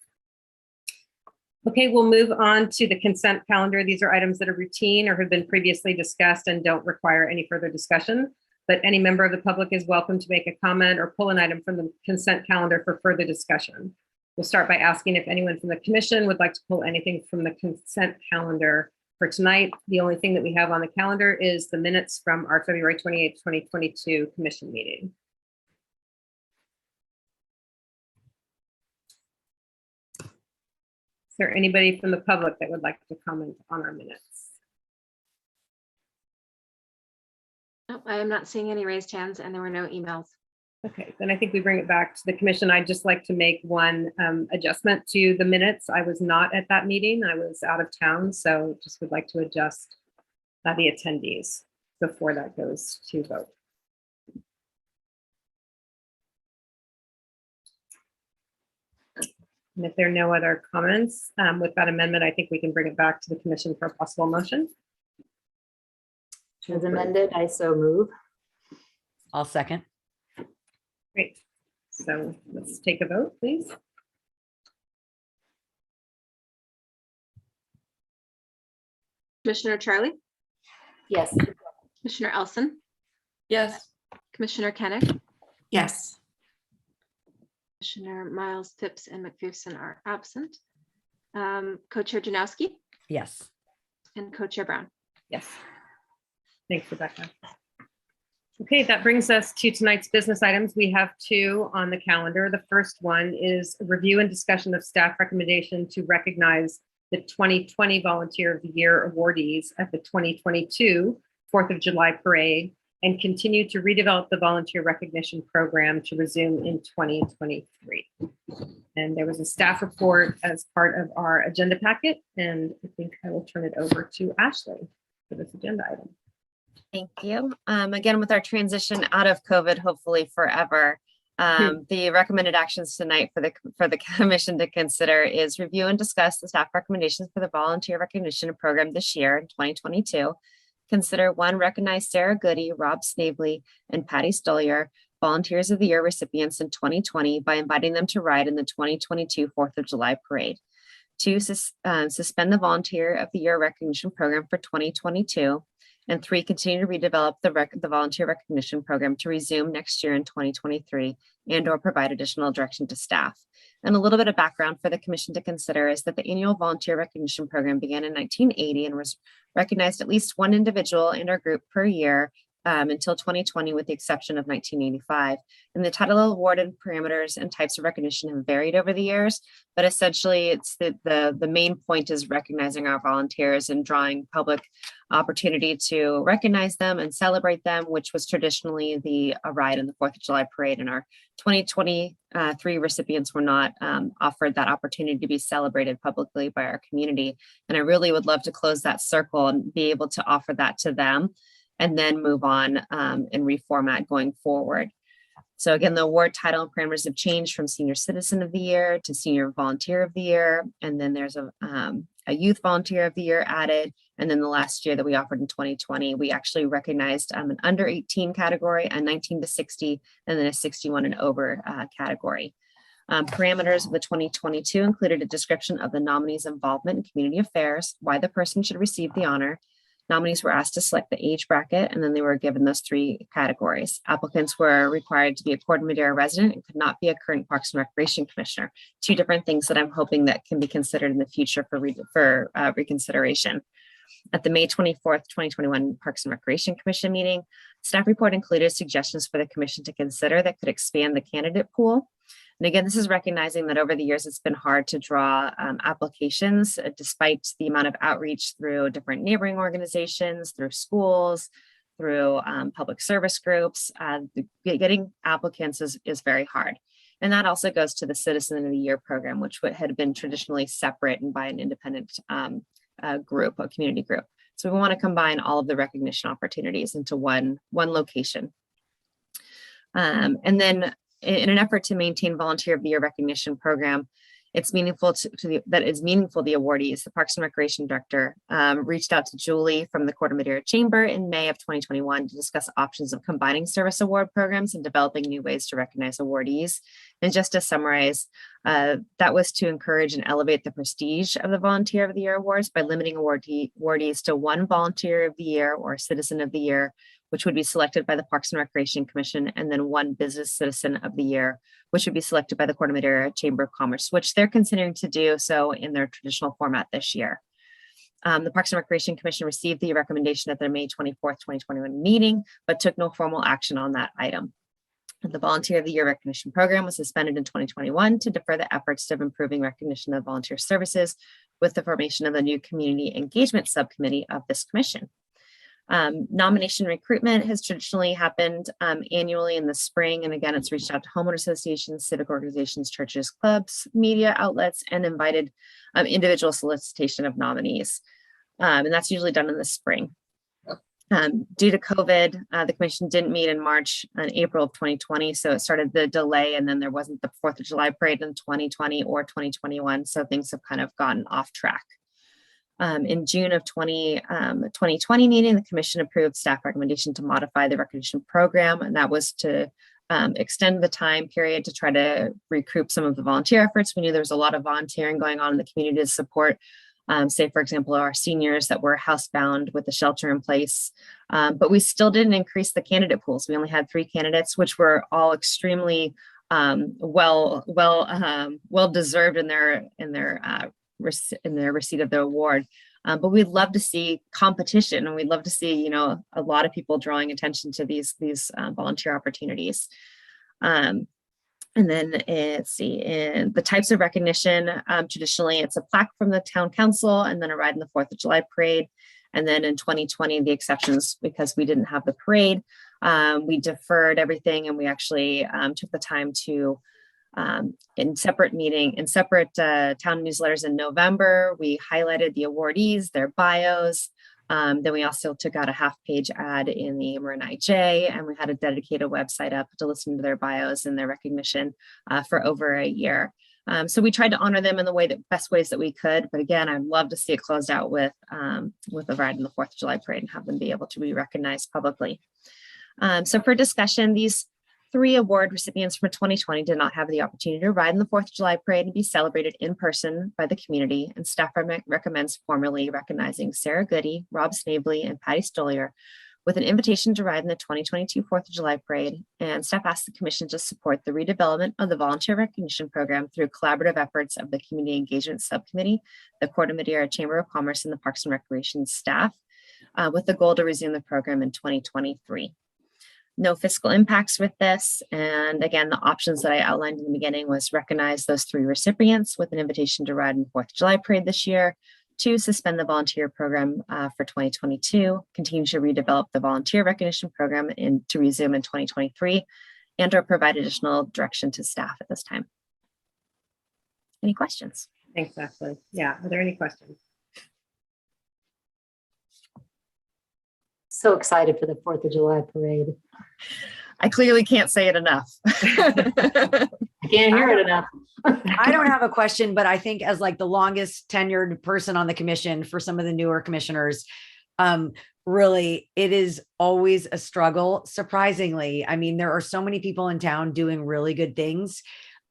Okay, we'll move on to the consent calendar. These are items that are routine or have been previously discussed and don't require any further discussion. But any member of the public is welcome to make a comment or pull an item from the consent calendar for further discussion. We'll start by asking if anyone from the commission would like to pull anything from the consent calendar for tonight. The only thing that we have on the calendar is the minutes from our February 28th, 2022 commission meeting. Is there anybody from the public that would like to comment on our minutes? No, I am not seeing any raised hands, and there were no emails. Okay, then I think we bring it back to the commission. I'd just like to make one adjustment to the minutes. I was not at that meeting. I was out of town, so just would like to adjust the attendees before that goes to vote. And if there are no other comments with that amendment, I think we can bring it back to the commission for a possible motion. As amended, I so move. I'll second. Great. So let's take a vote, please. Commissioner Charlie, Yes. Commissioner Elson, Yes. Commissioner Kennick, Yes. Commissioner Miles, Phipps, and McPherson are absent. Co-Chair Janowski Yes. and Co-Chair Brown. Yes. Thanks, Rebecca. Okay, that brings us to tonight's business items. We have two on the calendar. The first one is a review and discussion of staff recommendation to recognize the 2020 Volunteer of the Year awardees at the 2022 4th of July parade and continue to redevelop the volunteer recognition program to resume in 2023. And there was a staff report as part of our agenda packet, and I think I will turn it over to Ashley for this agenda item. Thank you. Again, with our transition out of COVID, hopefully forever, the recommended actions tonight for the commission to consider is review and discuss the staff recommendations for the volunteer recognition program this year in 2022. Consider one, recognize Sarah Goody, Rob Snavely, and Patty Stollier, Volunteers of the Year recipients in 2020 by inviting them to ride in the 2022 4th of July parade. Two, suspend the Volunteer of the Year recognition program for 2022. And three, continue to redevelop the volunteer recognition program to resume next year in 2023 and or provide additional direction to staff. And a little bit of background for the commission to consider is that the annual volunteer recognition program began in 1980 and was recognized at least one individual in our group per year until 2020, with the exception of 1985. And the title, award, and parameters and types of recognition have varied over the years, but essentially it's the main point is recognizing our volunteers and drawing public opportunity to recognize them and celebrate them, which was traditionally the ride in the 4th of July parade. And our 2023 recipients were not offered that opportunity to be celebrated publicly by our community. And I really would love to close that circle and be able to offer that to them and then move on and reformat going forward. So again, the award title and parameters have changed from Senior Citizen of the Year to Senior Volunteer of the Year. And then there's a Youth Volunteer of the Year added. And then the last year that we offered in 2020, we actually recognized an under 18 category, a 19 to 60, and then a 61 and over category. Parameters of the 2022 included a description of the nominee's involvement in community affairs, why the person should receive the honor. Nominees were asked to select the age bracket, and then they were given those three categories. Applicants were required to be a Corte Madera resident and could not be a current Parks and Recreation Commissioner. Two different things that I'm hoping that can be considered in the future for reconsideration. At the May 24th, 2021 Parks and Recreation Commission meeting, staff report included suggestions for the commission to consider that could expand the candidate pool. And again, this is recognizing that over the years, it's been hard to draw applications despite the amount of outreach through different neighboring organizations, through schools, through public service groups. Getting applicants is very hard. And that also goes to the Citizen of the Year program, which had been traditionally separate and by an independent group, a community group. So we want to combine all of the recognition opportunities into one location. And then in an effort to maintain Volunteer of the Year recognition program, it's meaningful the awardees. The Parks and Recreation Director reached out to Julie from the Corte Madera Chamber in May of 2021 to discuss options of combining service award programs and developing new ways to recognize awardees. And just to summarize, that was to encourage and elevate the prestige of the Volunteer of the Year awards by limiting awardees to one Volunteer of the Year or Citizen of the Year, which would be selected by the Parks and Recreation Commission, and then one Business Citizen of the Year, which would be selected by the Corte Madera Chamber of Commerce, which they're considering to do so in their traditional format this year. The Parks and Recreation Commission received the recommendation at their May 24th, 2021 meeting, but took no formal action on that item. The Volunteer of the Year recognition program was suspended in 2021 to defer the efforts of improving recognition of volunteer services with the formation of the new community engagement subcommittee of this commission. Nomination recruitment has traditionally happened annually in the spring. And again, it's reached out to homeowner associations, civic organizations, churches, clubs, media outlets, and invited individual solicitation of nominees. And that's usually done in the spring. Due to COVID, the commission didn't meet in March and April of 2020. So it started the delay, and then there wasn't the 4th of July parade in 2020 or 2021. So things have kind of gotten off track. In June of 2020 meeting, the commission approved staff recommendation to modify the recognition program, and that was to extend the time period to try to recoup some of the volunteer efforts. We knew there was a lot of volunteering going on in the community to support, say, for example, our seniors that were housebound with the shelter in place. But we still didn't increase the candidate pools. We only had 3 candidates, which were all extremely well deserved in their receipt of the award. But we'd love to see competition, and we'd love to see, a lot of people drawing attention to these volunteer opportunities. And then let's see, in the types of recognition, traditionally it's a plaque from the town council and then a ride in the 4th of July parade. And then in 2020, the exceptions, because we didn't have the parade, we deferred everything, and we actually took the time to, in separate town newsletters in November, we highlighted the awardees, their bios. Then we also took out a 1/2-page ad in the Marin IJ, and we had a dedicated website up to listen to their bios and their recognition for over a year. So we tried to honor them in the best ways that we could. But again, I'd love to see it closed out with a ride in the 4th of July parade and have them be able to be recognized publicly. So for discussion, these 3 award recipients from 2020 did not have the opportunity to ride in the 4th of July parade and be celebrated in person by the community, and staff recommends formally recognizing Sarah Goody, Rob Snavely, and Patty Stolier with an invitation to ride in the 2022 4th of July parade. And staff asked the commission to support the redevelopment of the volunteer recognition program through collaborative efforts of the Community Engagement Subcommittee, the Corte Madera Chamber of Commerce, and the Parks and Recreation staff, with the goal to resume the program in 2023. No fiscal impacts with this. And again, the options that I outlined in the beginning was recognize those 3 recipients with an invitation to ride in the 4th of July parade this year, 2, suspend the volunteer program for 2022, continue to redevelop the volunteer recognition program to resume in 2023, and or provide additional direction to staff at this time. Any questions? Thanks, Ashley. Yeah, are there any questions? So excited for the 4th of July parade. I clearly can't say it enough. I can't hear it enough. I don't have a question, but I think as like the longest tenured person on the commission for some of the newer commissioners, really, it is always a struggle. Surprisingly, I mean, there are so many people in town doing really good things,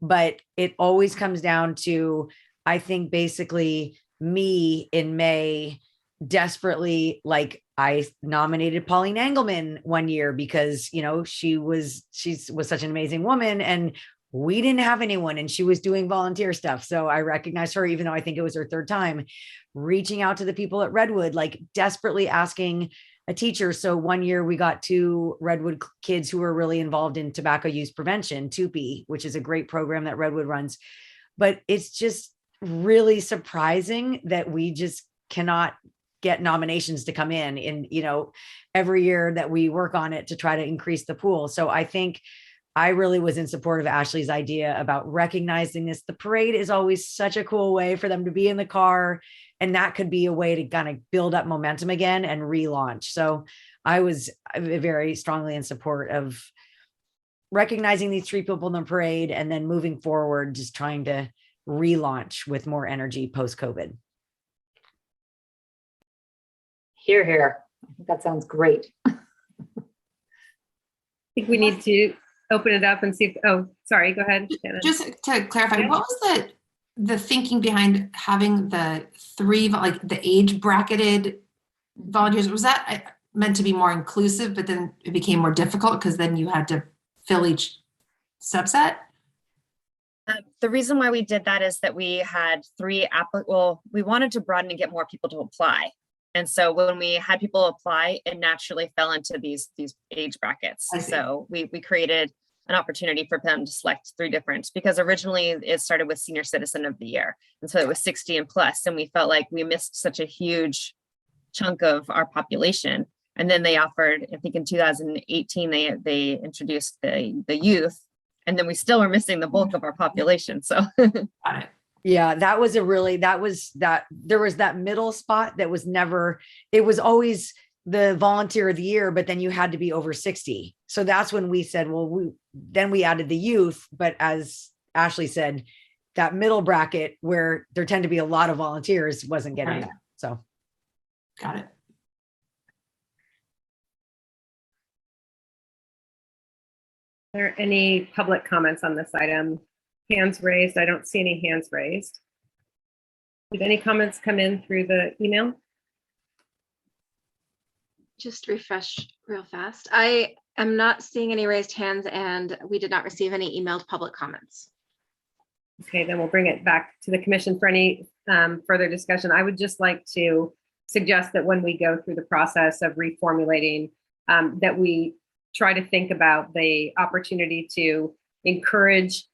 but it always comes down to, I think, basically me in May desperately, like, I nominated Pauline Engelman one year because, she was such an amazing woman and we didn't have anyone and she was doing volunteer stuff. So I recognized her, even though I think it was her 3rd time, reaching out to the people at Redwood, like desperately asking a teacher. So one year we got 2 Redwood kids who were really involved in tobacco use prevention, TUPE, which is a great program that Redwood runs. But it's just really surprising that we just cannot get nominations to come in, every year that we work on it to try to increase the pool. So I think I really was in support of Ashley's idea about recognizing this. The parade is always such a cool way for them to be in the car, and that could be a way to kind of build up momentum again and relaunch. So I was very strongly in support of recognizing these 3 people in the parade and then moving forward, just trying to relaunch with more energy post-COVID. Hear, hear. I think that sounds great. I think we need to open it up and see if, sorry, go ahead, Shannon. Just to clarify, what was the thinking behind having the 3, like the age bracketed volunteers? Was that meant to be more inclusive, but then it became more difficult because then you had to fill each subset? The reason why we did that is that we had 3 we wanted to broaden and get more people to apply. And so when we had people apply, it naturally fell into these age brackets. So we created an opportunity for them to select 3 different, because originally it started with Senior Citizen of the Year. And so it was 60 and plus, and we felt like we missed such a huge chunk of our population. And then they offered, I think in 2018, they introduced the youth, and then we still were missing the bulk of our population. So Got it. Yeah, there was that middle spot that was never, it was always the volunteer of the year, but then you had to be over 60. So that's when we said, well, we added the youth, but as Ashley said, that middle bracket where there tend to be a lot of volunteers wasn't getting Right. that. So Got it. Are there any public comments on this item? Hands raised. I don't see any hands raised. Did any comments come in through the email? Just refresh real fast. I am not seeing any raised hands, and we did not receive any emailed public comments. Okay, then we'll bring it back to the commission for any further discussion. I would just like to suggest that when we go through the process of reformulating, that we try to think about the opportunity to encourage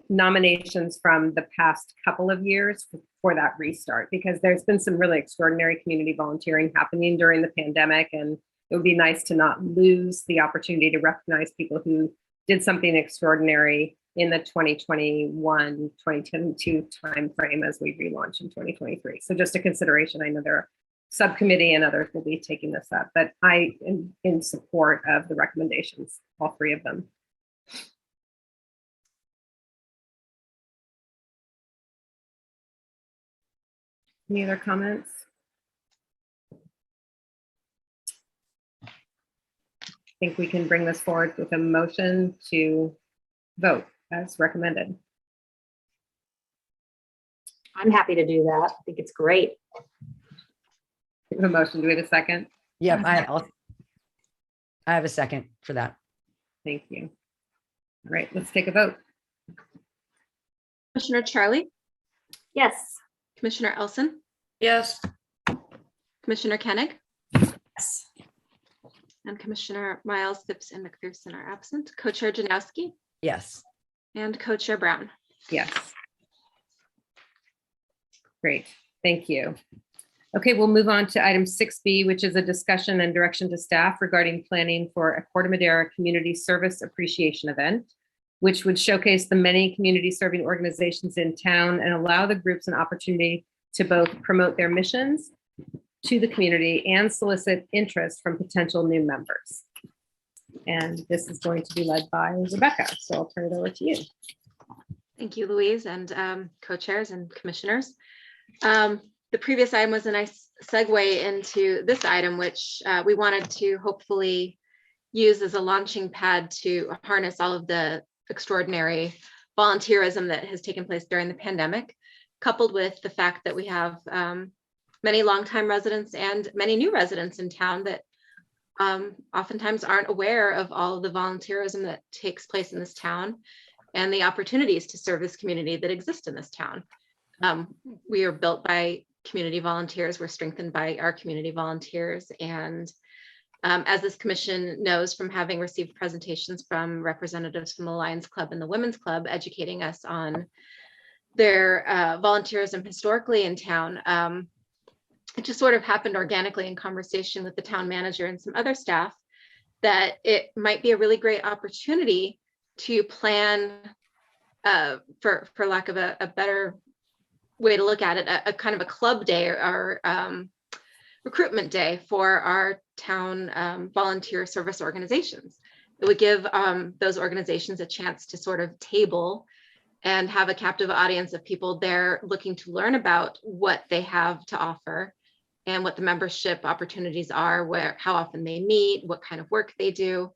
nominations from the past couple of years for that restart, because there's been some really extraordinary community volunteering happening during the pandemic, and it would be nice to not lose the opportunity to recognize people who did something extraordinary in the 2021-2022 timeframe as we relaunch in 2023. So just a consideration. I know there are subcommittee and others will be taking this up, but I am in support of the recommendations, all three of them. Any other comments? I think we can bring this forward with a motion to vote as recommended. I'm happy to do that. I think it's great. We have a motion. Do we have a second? yep, I have a second for that. Thank you. All right, let's take a vote. Commissioner Charlie, Yes. Commissioner Elson, Yes. Commissioner Koenig, Yes. and Commissioner Miles, Phipps, and McPherson are absent. Co-Chair Janowski Yes. and Co-Chair Brown. Yes. Great, thank you. Okay, we'll move on to item 6B, which is a discussion and direction to staff regarding planning for a Corte Madera Community Service Appreciation Event, which would showcase the many community serving organizations in town and allow the groups an opportunity to both promote their missions to the community and solicit interest from potential new members. And this is going to be led by Rebecca, so I'll turn it over to you. Thank you, Louise, and co-chairs and commissioners. The previous item was a nice segue into this item, which we wanted to hopefully use as a launching pad to harness all of the extraordinary volunteerism that has taken place during the pandemic, coupled with the fact that we have many longtime residents and many new residents in town that oftentimes aren't aware of all of the volunteerism that takes place in this town and the opportunities to serve this community that exist in this town. We are built by community volunteers. We're strengthened by our community volunteers. And as this commission knows from having received presentations from representatives from the Lions Club and the Women's Club educating us on their volunteerism historically in town, it just sort of happened organically in conversation with the town manager and some other staff that it might be a really great opportunity to plan, for lack of a better way to look at it, a kind of a club day or recruitment day for our town volunteer service organizations. It would give those organizations a chance to sort of table and have a captive audience of people there looking to learn about what they have to offer and what the membership opportunities are, how often they meet, what kind of work they do,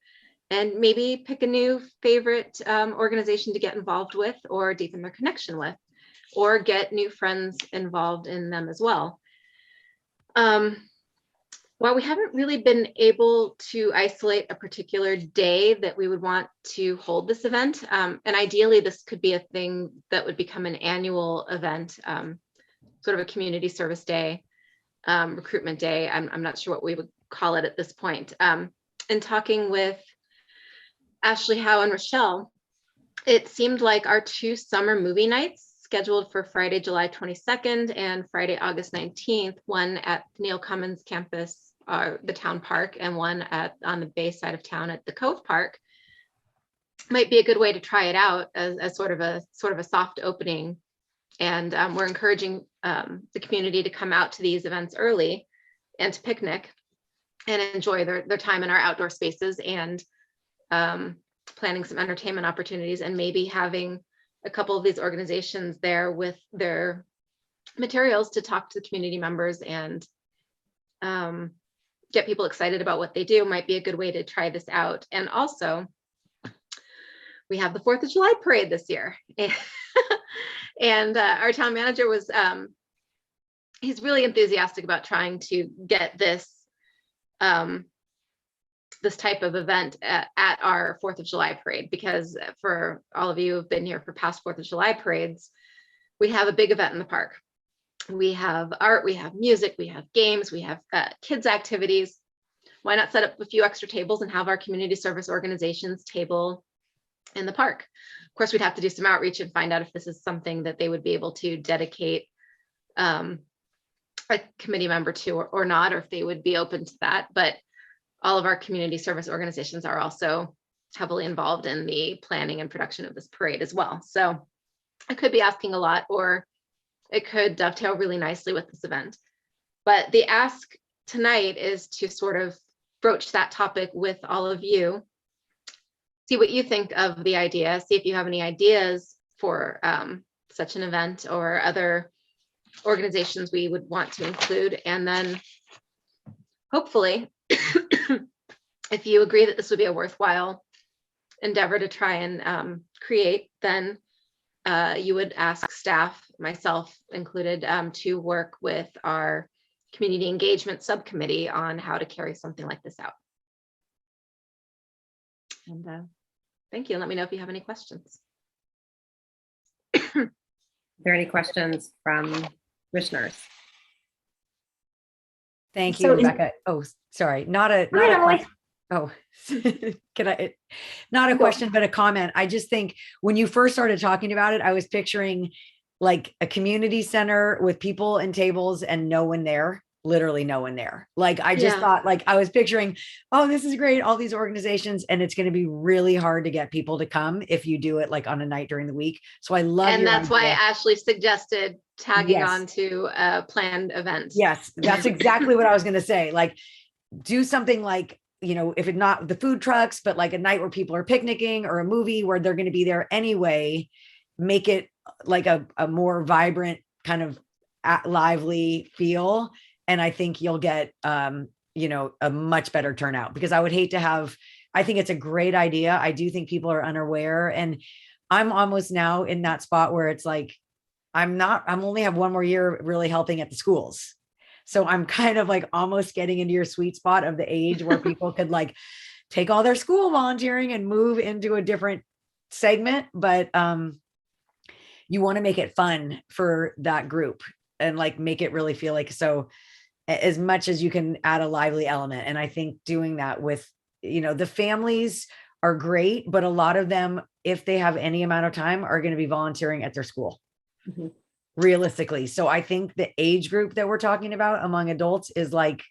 and maybe pick a new favorite organization to get involved with or deepen their connection with, or get new friends involved in them as well. While we haven't really been able to isolate a particular day that we would want to hold this event, and ideally this could be a thing that would become an annual event, sort of a community service day, recruitment day. I'm not sure what we would call it at this point. In talking with Ashley Howe and Rochelle, it seemed like our two summer movie nights scheduled for Friday, July 22nd and Friday, August 19th, one at Neil Cummins campus, the town park, and one on the bay side of town at the Cove Park, might be a good way to try it out as sort of a soft opening. And we're encouraging the community to come out to these events early and to picnic. and enjoy their time in our outdoor spaces, and planning some entertainment opportunities, and maybe having a couple of these organizations there with their materials to talk to the community members and get people excited about what they do might be a good way to try this out. And also, we have the 4th of July parade this year. And our town manager was, he's really enthusiastic about trying to get this this type of event at our 4th of July parade, because for all of you who've been here for past 4th of July parades, we have a big event in the park. We have art, we have music, we have games, we have kids activities. Why not set up a few extra tables and have our community service organizations table in the park? Of course, we'd have to do some outreach and find out if this is something that they would be able to dedicate a committee member to or not, or if they would be open to that. But all of our community service organizations are also heavily involved in the planning and production of this parade as well. So I could be asking a lot, or it could dovetail really nicely with this event. But the ask tonight is to sort of broach that topic with all of you, see what you think of the idea, see if you have any ideas for such an event or other organizations we would want to include. And then hopefully, if you agree that this would be a worthwhile endeavor to try and create, then you would ask staff, myself included, to work with our community engagement subcommittee on how to carry something like this out. And thank you. Let me know if you have any questions. Are there any questions from commissioners? Thank you, So Rebecca. Oh, sorry, not a Hi, Emily. question. Oh, can I, not a question, but a comment. I just think when you first started talking about it, I was picturing like a community center with people and tables and no one there, literally no one there. Like, I just Yeah. thought, like, I was picturing, oh, this is great, all these organizations, and it's going to be really hard to get people to come if you do it like on a night during the week. So I love And your that's why idea. Ashley suggested tagging Yes. on to a planned event. Yes, that's exactly what I was going to say. Like, do something like, you know, if it's not the food trucks, but like a night where people are picnicking, or a movie where they're going to be there anyway, make it like a more vibrant kind of lively feel. And I think you'll get, you know, a much better turnout, because I would hate to have, I think it's a great idea. I do think people are unaware, and I'm almost now in that spot where it's like, I'm only have one more year really helping at the schools. So I'm kind of like almost getting into your sweet spot of the age where people could like take all their school volunteering and move into a different segment. But you want to make it fun for that group and like make it really feel like, so as much as you can add a lively element. And I think doing that with, you know, the families are great, but a lot of them, if they have any amount of time, are going to be volunteering at their school. Mm-hmm. Realistically. So I think the age group that we're talking about among adults is like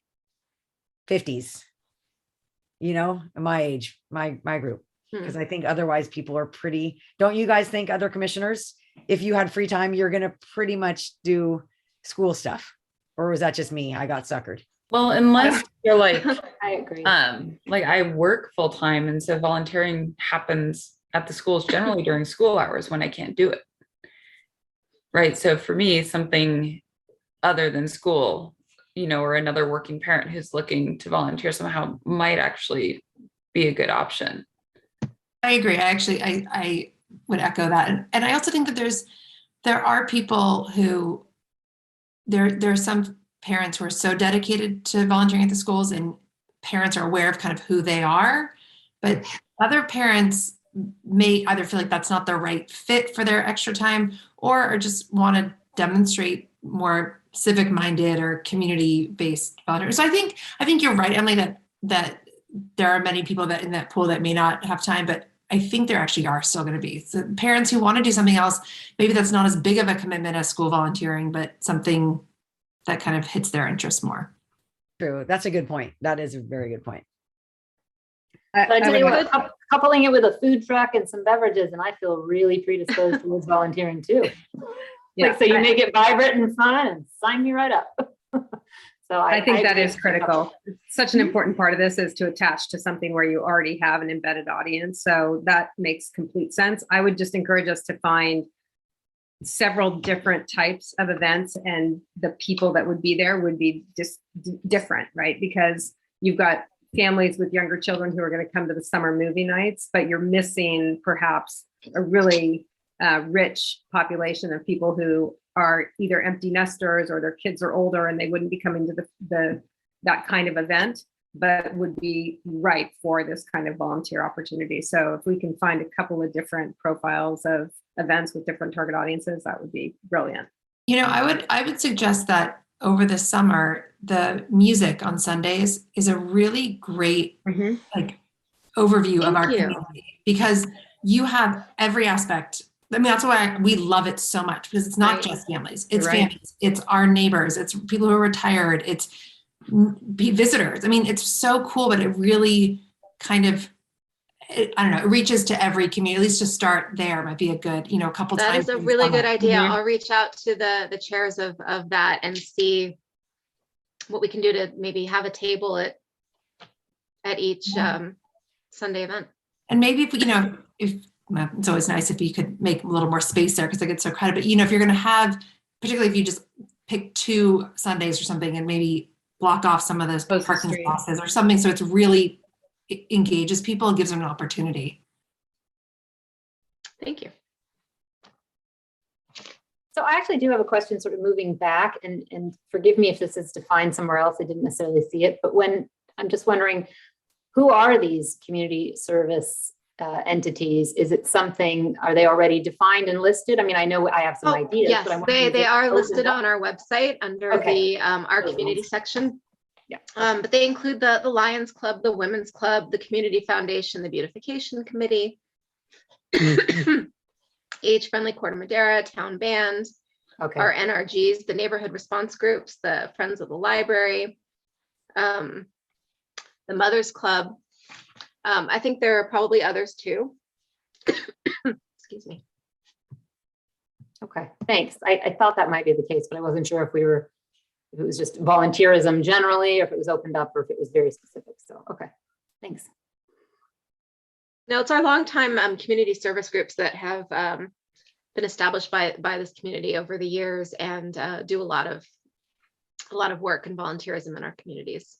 50s, you know, my age, my group. Because I think otherwise people are pretty, don't you guys think, other commissioners, if you had free time, you're going to pretty much do school stuff? Or was that just me? I got suckered. Well, unless you're like, I agree. like I work full time, and so volunteering happens at the schools generally during school hours when I can't do it. Right. So for me, something other than school, you know, or another working parent who's looking to volunteer somehow might actually be a good option. I agree. I would echo that. And I also think that there are people who, there are some parents who are so dedicated to volunteering at the schools, and parents are aware of kind of who they are, but other parents may either feel like that's not the right fit for their extra time, or just want to demonstrate more civic minded or community based volunteers. So I think you're right, Emily, that there are many people that in that pool that may not have time, but I think there actually are still going to be so parents who want to do something else. Maybe that's not as big of a commitment as school volunteering, but something that kind of hits their interest more. True. That's a good point. That is a very good point. But I tell you would- what, coupling it with a food truck and some beverages, and I feel really predisposed towards volunteering too. Yeah. Like, so you make it vibrant and fun, and sign me right up. So I think that agree is with critical. Such an important part of this is to attach to something where you already have an embedded audience. So that makes complete sense. I would just encourage us to find several different types of events, and the people that would be there would be just different, right? Because you've got families with younger children who are going to come to the summer movie nights, but you're missing perhaps a really rich population of people who are either empty nesters or their kids are older and they wouldn't be coming to that kind of event, but would be ripe for this kind of volunteer opportunity. So if we can find a couple of different profiles of events with different target audiences, that would be brilliant. You know, I would suggest that over the summer, the music on Sundays is a really great like overview of our community, because you have every aspect. I mean, that's why we love it so much, because it's not just families, it's families, it's our neighbors, it's people who are retired, it's visitors. I mean, it's so cool, but it really kind of, I don't know, it reaches to every community. At least to start there might be a good, a couple times. That is a really good idea. I'll reach out to the chairs of that and see what we can do to maybe have a table at each Sunday event. And maybe if well, it's always nice if you could make a little more space there, because I get so crowded. But if you're going to have, particularly if you just pick 2 Sundays or something, and maybe block off some of those parking spaces or something, so it's really engages people and gives them an opportunity. Thank you. So I actually do have a question, sort of moving back, and forgive me if this is defined somewhere else. I didn't necessarily see it, but when I'm just wondering, who are these community service entities? Is it something, are they already defined and listed? I mean, I know I have some ideas. Yes, but they are listed on our website under the our community section. Yeah. But they include the Lions Club, the Women's Club, the Community Foundation, the Beautification Committee, age-friendly Corte Madera, Town Band, our NRGs, the Neighborhood Response Groups, the Friends of the Library, the Mothers Club. I think there are probably others too. Excuse me. Okay, thanks. I thought that might be the case, but I wasn't sure if it was just volunteerism generally, or if it was opened up, or if it was very specific. So, okay, thanks. No, it's our longtime community service groups that have been established by this community over the years, and do a lot of work and volunteerism in our communities.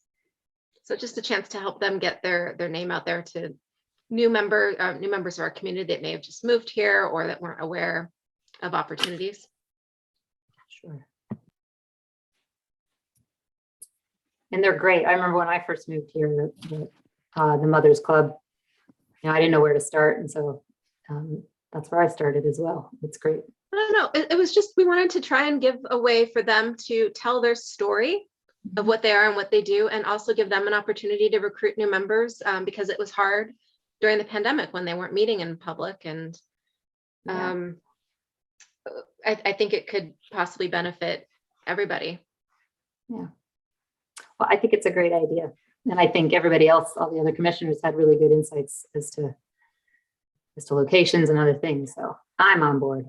So just a chance to help them get their name out there to new members of our community that may have just moved here or that weren't aware of opportunities. Sure. And they're great. I remember when I first moved here, the Mothers Club, I didn't know where to start. And so that's where I started as well. It's great. I don't know. It was just, we wanted to try and give a way for them to tell their story of what they are and what they do, and also give them an opportunity to recruit new members, because it was hard during the pandemic when they weren't meeting in public. And I think it could possibly benefit everybody. Yeah. Well, I think it's a great idea. And I think everybody else, all the other commissioners, had really good insights as to locations and other things. So I'm on board.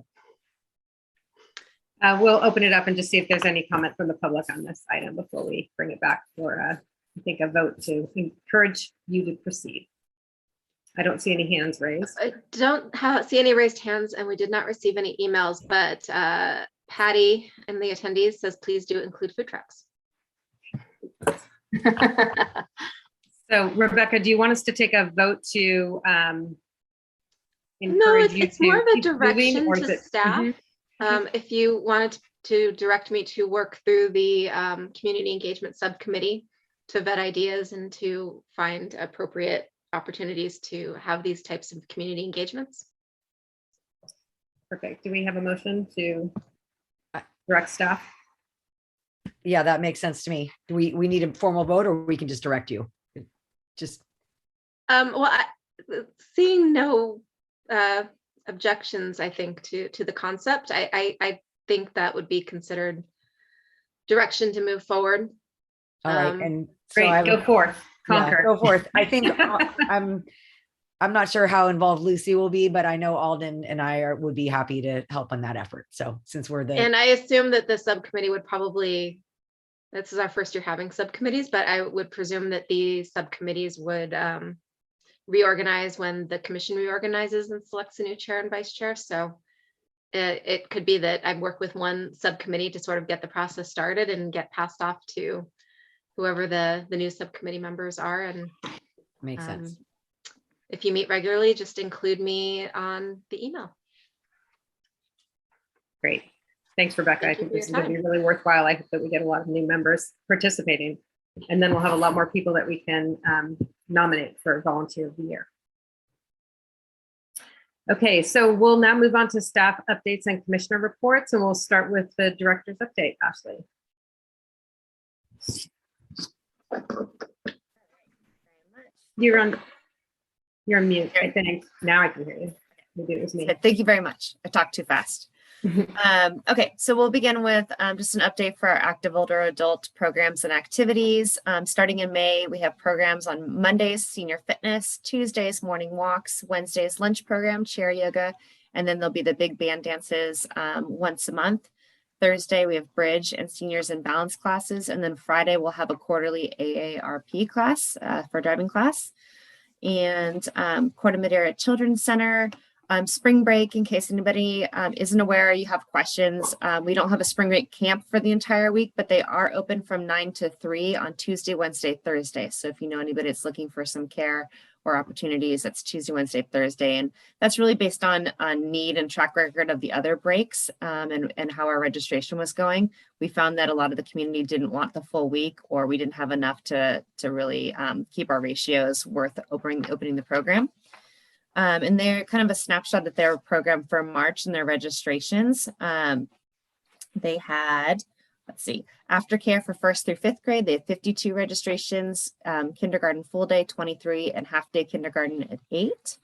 We'll open it up and just see if there's any comment from the public on this item before we bring it back for, I think, a vote to encourage you to proceed. I don't see any hands raised. I don't see any raised hands, and we did not receive any emails, but Patty and the attendees says, please do include food trucks. So Rebecca, do you want us to take a vote to No, encourage you it's to more of a keep moving, direction or is to it- staff. If you wanted to direct me to work through the community engagement subcommittee to vet ideas and to find appropriate opportunities to have these types of community engagements. Perfect. Do we have a motion to direct staff? Yeah, that makes sense to me. Do we need a formal vote, or we can just direct you? Just Well, seeing no objections, I think, to the concept, I think that would be considered direction to move forward. all right. And so Great, go forth, yeah, conquer. go forth. I think I'm not sure how involved Lucy will be, but I know Alden and I would be happy to help on that effort. So since we're And I assume that the subcommittee would probably this is our first year having subcommittees, but I would presume that the subcommittees would reorganize when the commission reorganizes and selects a new chair and vice chair. So it could be that I work with one subcommittee to sort of get the process started and get passed off to whoever the new subcommittee members are. And Makes sense. if you meet regularly, just include me on the email. Great. Thanks, Rebecca. Thank I you think for this is your going to be really worthwhile. I hope that we get a lot of new members participating, and then we'll have a lot more people that we can nominate for Volunteer of the Year. Okay, so we'll now move on to staff updates and commissioner reports, and we'll start with the director's update, Ashley. You're on mute, I think. Now I can hear you. Maybe it was me. Thank you very much. I talked too fast. Okay, so we'll begin with just an update for our active older adult programs and activities. Starting in May, we have programs on Mondays, senior fitness, Tuesdays, morning walks, Wednesdays, lunch program, chair yoga, and then there'll be the big band dances once a month. Thursday, we have bridge and seniors and balance classes, and then Friday, we'll have a quarterly AARP class for driving class. And Corte Madera Children's Center, spring break, in case anybody isn't aware, you have questions. We don't have a spring break camp for the entire week, but they are open from 9 to 3 on Tuesday, Wednesday, Thursday. So if you know anybody that's looking for some care or opportunities, that's Tuesday, Wednesday, Thursday. And that's really based on need and track record of the other breaks and how our registration was going. We found that a lot of the community didn't want the full week, or we didn't have enough to really keep our ratios worth opening the program. And they're kind of a snapshot of their program for March and their registrations. They had, let's see, aftercare for 1st through 5th grade. They had 52 registrations, kindergarten full day 23, and half day kindergarten at 8.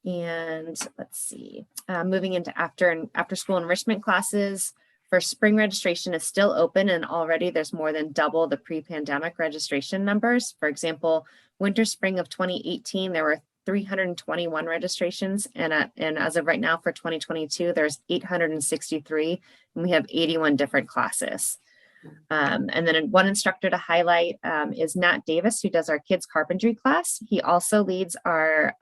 And let's see, moving into after school enrichment classes. For spring registration is still open, and already there's more than double the pre-pandemic registration numbers. For example, winter spring of 2018, there were 321 registrations, and as of right now for 2022, there's 863, and we have 81 different classes. And then one instructor to highlight is Nat Davis, who does our kids carpentry class. He also leads our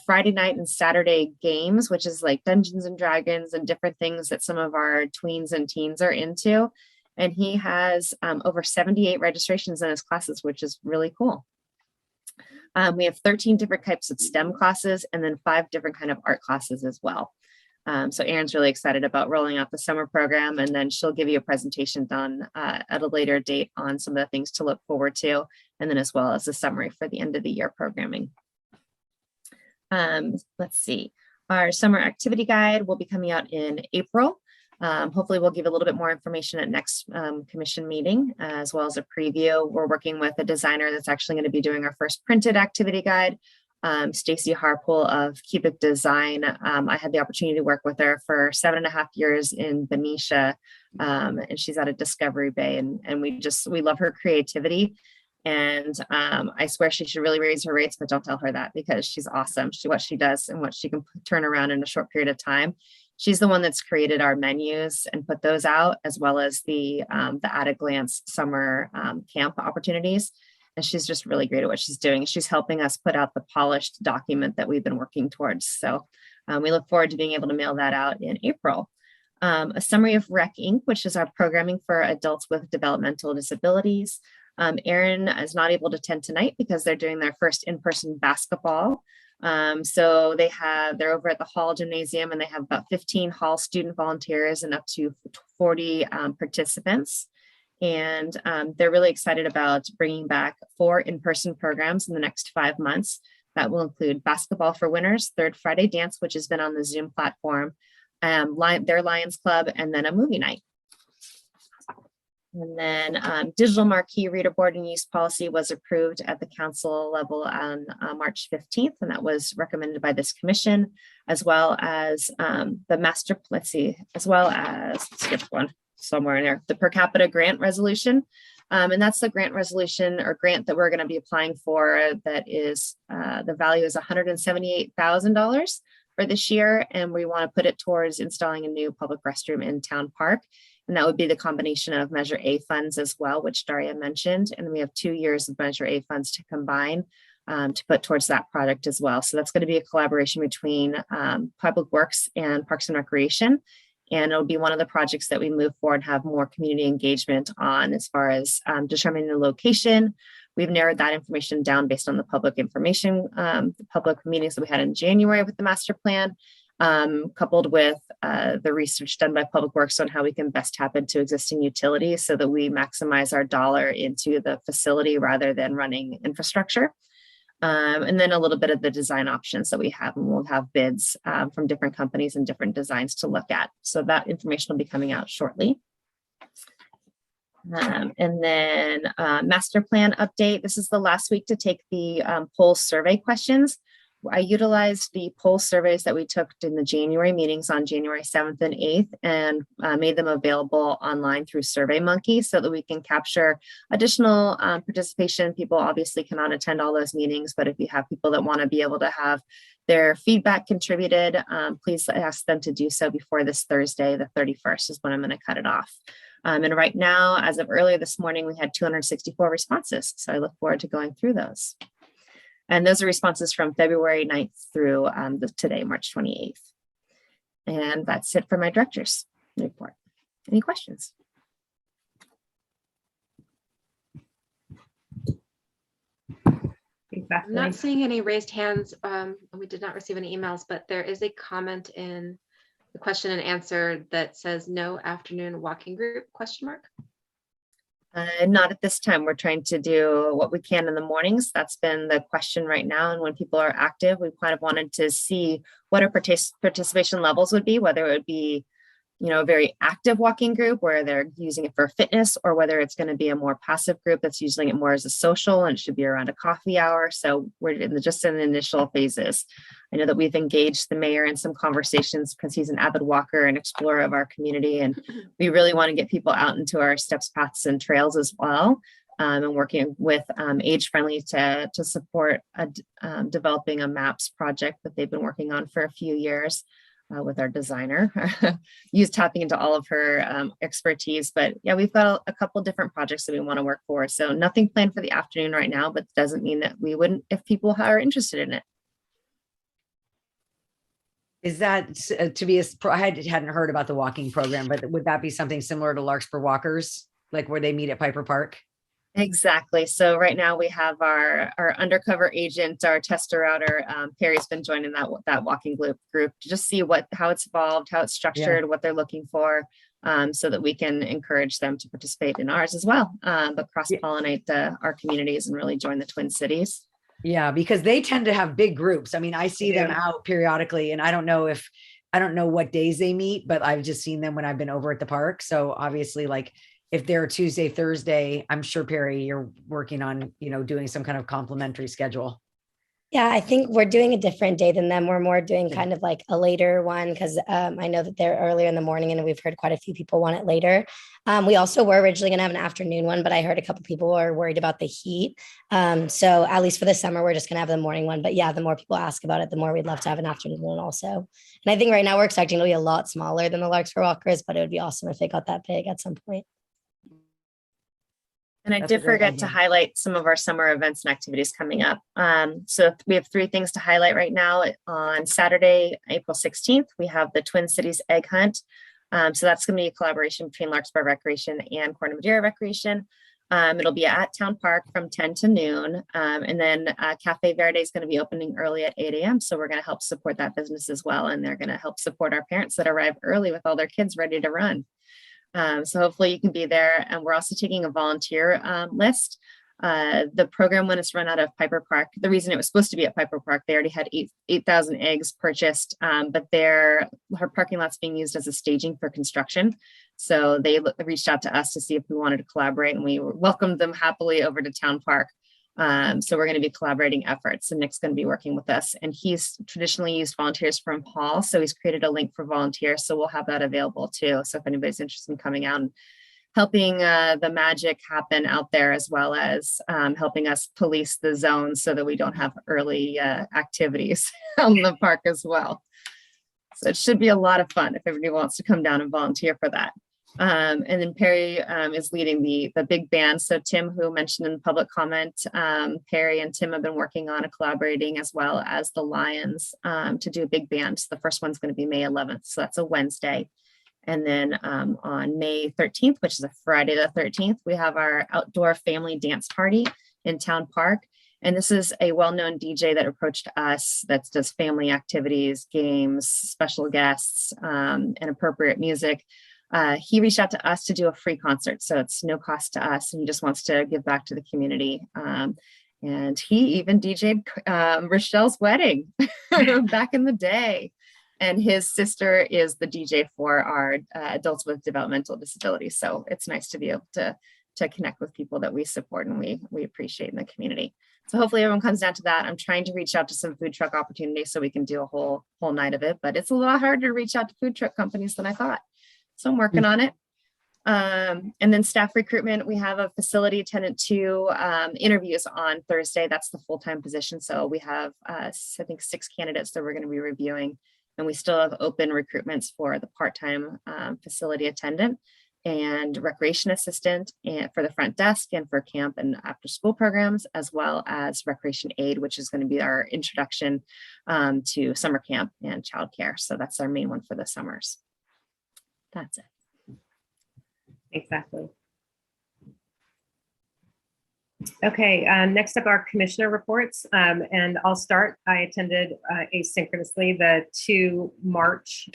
Friday night and Saturday games, which is like Dungeons and Dragons and different things that some of our tweens and teens are into. And he has over 78 registrations in his classes, which is really cool. We have 13 different types of STEM classes, and then 5 different kind of art classes as well. So Erin's really excited about rolling out the summer program, and then she'll give you a presentation done at a later date on some of the things to look forward to, and then as well as a summary for the end of the year programming. Let's see, our summer activity guide will be coming out in April. Hopefully we'll give a little bit more information at next commission meeting, as well as a preview. We're working with a designer that's actually going to be doing our first printed activity guide, Stacy Harpool of Cubic Design. I had the opportunity to work with her for 7.5 years in Benicia, and she's out of Discovery Bay, and we love her creativity. And I swear she should really raise her rates, but don't tell her that, because she's awesome. What she does and what she can turn around in a short period of time. She's the one that's created our menus and put those out, as well as the at a glance summer camp opportunities. And she's just really great at what she's doing. She's helping us put out the polished document that we've been working towards. So we look forward to being able to mail that out in April. A summary of Rec Inc., which is our programming for adults with developmental disabilities. Erin is not able to attend tonight because they're doing their first in-person basketball. So they're over at the Hall Gymnasium, and they have about 15 Hall student volunteers and up to 40 participants. And they're really excited about bringing back 4 in-person programs in the next 5 months. That will include basketball for winners, Third Friday dance, which has been on the Zoom platform, their Lions Club, and then a movie night. And then digital marquee reader board and use policy was approved at the council level on March 15th, and that was recommended by this commission, as well as the master, as well as, skip one somewhere in there, the per capita grant resolution. And that's the grant resolution or grant that we're going to be applying for, that is, the value is $178,000. for this year, and we want to put it towards installing a new public restroom in Town Park. And that would be the combination of Measure A funds as well, which Daria mentioned. And then we have 2 years of Measure A funds to combine to put towards that project as well. So that's going to be a collaboration between Public Works and Parks and Recreation. And it'll be one of the projects that we move forward and have more community engagement on as far as determining the location. We've narrowed that information down based on the public information, the public meetings that we had in January with the master plan, coupled with the research done by Public Works on how we can best tap into existing utilities so that we maximize our dollar into the facility rather than running infrastructure. And then a little bit of the design options that we have, and we'll have bids from different companies and different designs to look at. So that information will be coming out shortly. And then master plan update. This is the last week to take the poll survey questions. I utilized the poll surveys that we took in the January meetings on January 7th and 8th and made them available online through SurveyMonkey so that we can capture additional participation. People obviously cannot attend all those meetings, but if you have people that want to be able to have their feedback contributed, please ask them to do so before this Thursday, the 31st is when I'm going to cut it off. And right now, as of earlier this morning, we had 264 responses. So I look forward to going through those. And those are responses from February 9th through today, March 28th. And that's it for my director's report. Any questions? I'm not seeing any raised hands. We did not receive any emails, but there is a comment in the question and answer that says no afternoon walking group ? Not at this time. We're trying to do what we can in the mornings. That's been the question right now. And when people are active, we kind of wanted to see what our participation levels would be, whether it would be, you know, a very active walking group where they're using it for fitness, or whether it's going to be a more passive group that's using it more as a social, and it should be around a coffee hour. So we're just in the initial phases. I know that we've engaged the mayor in some conversations because he's an avid walker and explorer of our community. And we really want to get people out into our steps, paths, and trails as well. And working with Age Friendly to support developing a maps project that they've been working on for a few years. With our designer, tapping into all of her expertise. But yeah, we've got a couple different projects that we want to work for. So nothing planned for the afternoon right now, but doesn't mean that we wouldn't if people are interested in it. Is that to be I hadn't heard about the walking program, but would that be something similar to Larkspur Walkers, like where they meet at Piper Park? Exactly. So right now we have our undercover agent, our tester router. Perry's been joining that walking group to just see how it's evolved, how it's structured, what they're looking for, so that we can encourage them to participate in ours as well, but cross-pollinate our communities and really join the Twin Cities. Yeah, because they tend to have big groups. I mean, I see them out periodically, and I don't know what days they meet, but I've just seen them when I've been over at the park. So obviously, like, if they're Tuesday, Thursday, I'm sure, Perry, you're working on, doing some kind of complimentary schedule. Yeah, I think we're doing a different day than them. We're more doing kind of like a later one because I know that they're earlier in the morning and we've heard quite a few people want it later. We also were originally going to have an afternoon one, but I heard a couple people are worried about the heat. So at least for the summer, we're just going to have the morning one. But yeah, the more people ask about it, the more we'd love to have an afternoon one also. And I think right now we're expecting to be a lot smaller than the Larkspur Walkers, but it would be awesome if they got that big at some point. And I did forget to highlight some of our summer events and activities coming up. So we have 3 things to highlight right now. On Saturday, April 16th, we have the Twin Cities Egg Hunt. So that's going to be a collaboration between Larkspur Recreation and Corte Madera Recreation. It'll be at Town Park from 10 to noon. And then Cafe Verde is going to be opening early at 8 a.m. So we're going to help support that business as well. And they're going to help support our parents that arrive early with all their kids ready to run. So hopefully you can be there. And we're also taking a volunteer list. The program, when it's run out of Piper Park, the reason it was supposed to be at Piper Park, they already had 8,000 eggs purchased, but her parking lot's being used as a staging for construction. So they reached out to us to see if we wanted to collaborate, and we welcomed them happily over to Town Park. So we're going to be collaborating efforts, and Nick's going to be working with us, and he's traditionally used volunteers from Paul. So he's created a link for volunteers. So we'll have that available too. So if anybody's interested in coming out and helping the magic happen out there, as well as helping us police the zones so that we don't have early activities on the park as well. So it should be a lot of fun if everybody wants to come down and volunteer for that. And then Perry is leading the big band. So Tim, who mentioned in the public comment, Perry and Tim have been working on collaborating, as well as the Lions, to do a big band. So the first one's going to be May 11th. So that's a Wednesday. And then on May 13th, which is a Friday the 13th, we have our outdoor family dance party in Town Park. And this is a well-known DJ that approached us that does family activities, games, special guests, and appropriate music. He reached out to us to do a free concert, so it's no cost to us, and he just wants to give back to the community. And he even DJ'd Rochelle's wedding back in the day. And his sister is the DJ for our adults with developmental disabilities. So it's nice to be able to connect with people that we support and we appreciate in the community. So hopefully everyone comes down to that. I'm trying to reach out to some food truck opportunities so we can do a whole night of it, but it's a lot harder to reach out to food truck companies than I thought. So I'm working on it. And then staff recruitment, we have a facility attendant 2 interviews on Thursday. That's the full-time position. So we have, I think, 6 candidates that we're going to be reviewing. And we still have open recruitments for the part-time facility attendant and recreation assistant, and for the front desk, and for camp and after school programs, as well as recreation aid, which is going to be our introduction to summer camp and childcare. So that's our main one for the summers. That's it. Exactly. Okay, next up are commissioner reports, and I'll start. I attended asynchronously the 2 March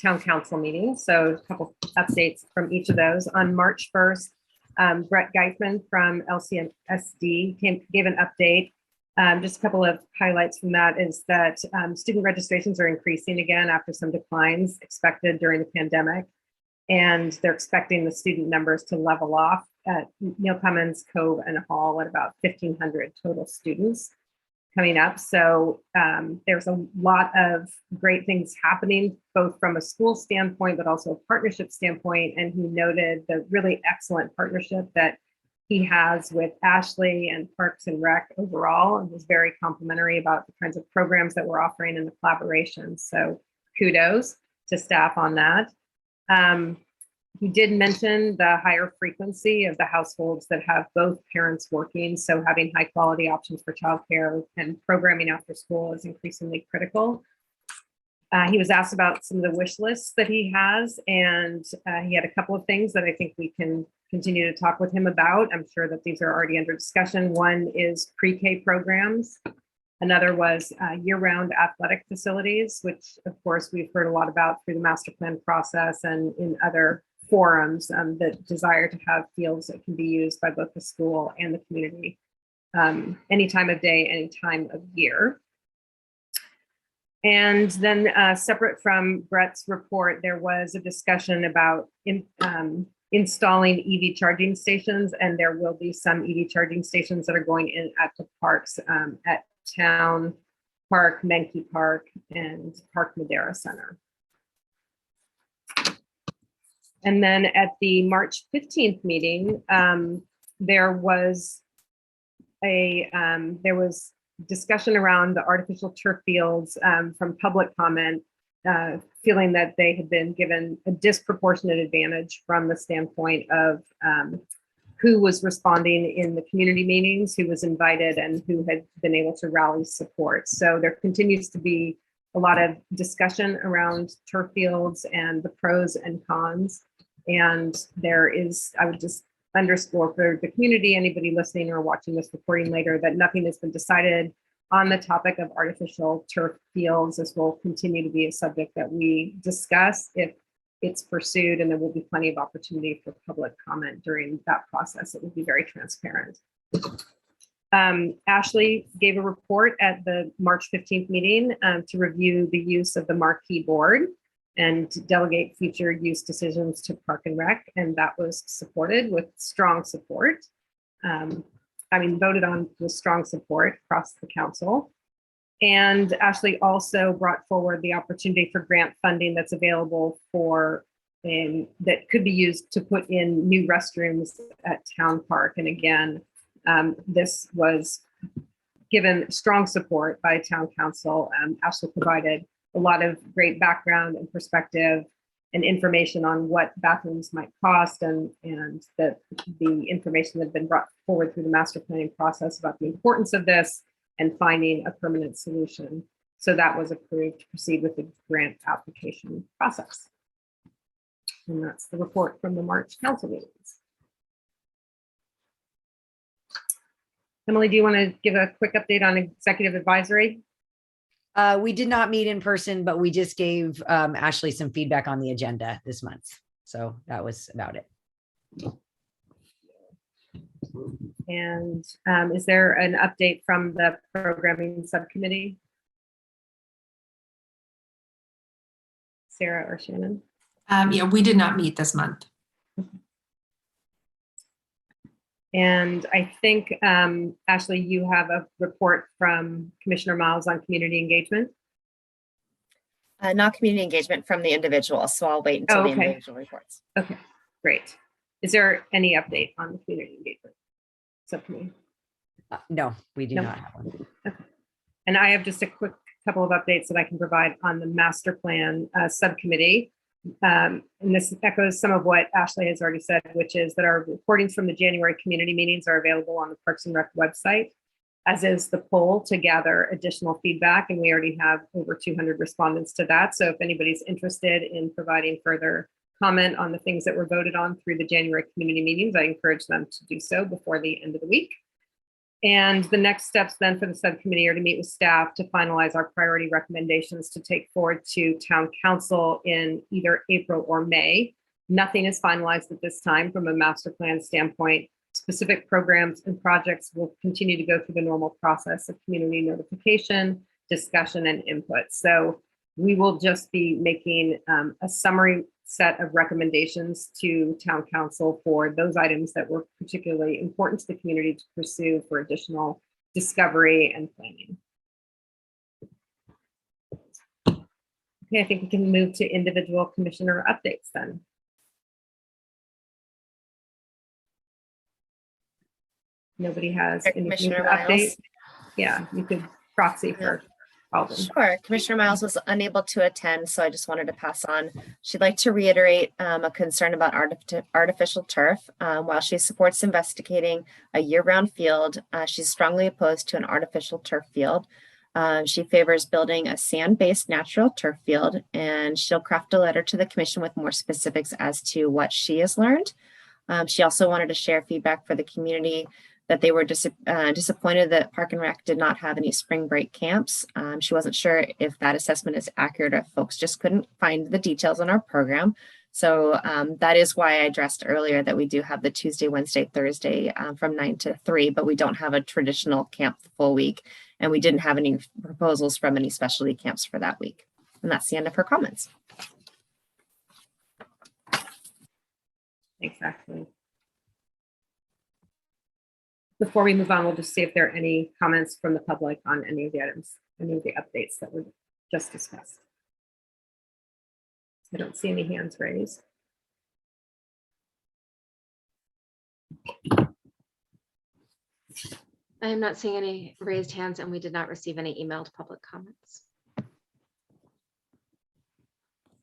town council meetings, so a couple updates from each of those. On March 1st, Brett Geithman from LCMSD gave an update. Just a couple of highlights from that is that student registrations are increasing again after some declines expected during the pandemic. And they're expecting the student numbers to level off at Neil Cummins, Cove, and Hall at about 1,500 total students coming up. So there's a lot of great things happening, both from a school standpoint, but also a partnership standpoint. And he noted the really excellent partnership that he has with Ashley and Parks and Rec overall, and was very complimentary about the kinds of programs that we're offering and the collaboration. So kudos to staff on that. He did mention the higher frequency of the households that have both parents working. So having high quality options for childcare and programming after school is increasingly critical. He was asked about some of the wish lists that he has, and he had a couple of things that I think we can continue to talk with him about. I'm sure that these are already under discussion. One is pre-K programs. Another was year-round athletic facilities, which of course we've heard a lot about through the master plan process and in other forums, that desire to have fields that can be used by both the school and the community any time of day, any time of year. And then separate from Brett's report, there was a discussion about installing EV charging stations, and there will be some EV charging stations that are going in at the parks at Town Park, Menke Park, and Corte Madera Center. And then at the March 15th meeting, there was discussion around the artificial turf fields from public comment, feeling that they had been given a disproportionate advantage from the standpoint of who was responding in the community meetings, who was invited, and who had been able to rally support. So there continues to be a lot of discussion around turf fields and the pros and cons. And there is, I would just underscore for the community, anybody listening or watching this recording later, that nothing has been decided on the topic of artificial turf fields. This will continue to be a subject that we discuss if it's pursued, and there will be plenty of opportunity for public comment during that process. It will be very transparent. Ashley gave a report at the March 15th meeting to review the use of the marquee board and delegate future use decisions to Park and Rec, and that was supported with strong support. Voted on with strong support across the council. And Ashley also brought forward the opportunity for grant funding that's available for that could be used to put in new restrooms at Town Park. And again, this was given strong support by Town Council. Ashley provided a lot of great background and perspective and information on what bathrooms might cost, and the information that had been brought forward through the master planning process about the importance of this and finding a permanent solution. So that was approved to proceed with the grant application process. And that's the report from the March council meetings. Emily, do you want to give a quick update on executive advisory? We did not meet in person, but we just gave Ashley some feedback on the agenda this month. So that was about it. And is there an update from the programming subcommittee? Sarah or Shannon? Yeah, we did not meet this month. And I think, Ashley, you have a report from Commissioner Miles on community engagement. Not community engagement from the individual, so I'll wait until the individual reports. Okay, great. Is there any update on the community engagement subcommittee? No, we do not have one. Okay. And I have just a quick couple of updates that I can provide on the master plan subcommittee. And this echoes some of what Ashley has already said, which is that our recordings from the January community meetings are available on the Parks and Rec website, as is the poll to gather additional feedback. And we already have over 200 respondents to that. So if anybody's interested in providing further comment on the things that were voted on through the January community meetings, I encourage them to do so before the end of the week. And the next steps then for the subcommittee are to meet with staff to finalize our priority recommendations to take forward to town council in either April or May. Nothing is finalized at this time from a master plan standpoint. Specific programs and projects will continue to go through the normal process of community notification, discussion, and input. So we will just be making a summary set of recommendations to town council for those items that were particularly important to the community to pursue for additional discovery and planning. Okay, I think we can move to individual commissioner updates then. Nobody has anything to Commissioner update? Miles. Yeah, you could proxy for Alden. Sure. Commissioner Miles was unable to attend, so I just wanted to pass on. She'd like to reiterate a concern about artificial turf. While she supports investigating a year-round field, she's strongly opposed to an artificial turf field. She favors building a sand-based natural turf field, and she'll craft a letter to the commission with more specifics as to what she has learned. She also wanted to share feedback for the community that they were disappointed that Park and Rec did not have any spring break camps. She wasn't sure if that assessment is accurate or if folks just couldn't find the details in our program. So that is why I addressed earlier that we do have the Tuesday, Wednesday, Thursday from 9 to 3, but we don't have a traditional camp the full week. And we didn't have any proposals from any specialty camps for that week. And that's the end of her comments. Thanks, Ashley. Before we move on, we'll just see if there are any comments from the public on any of the items, any of the updates that were just discussed. I don't see any hands raised. I am not seeing any raised hands, and we did not receive any emailed public comments.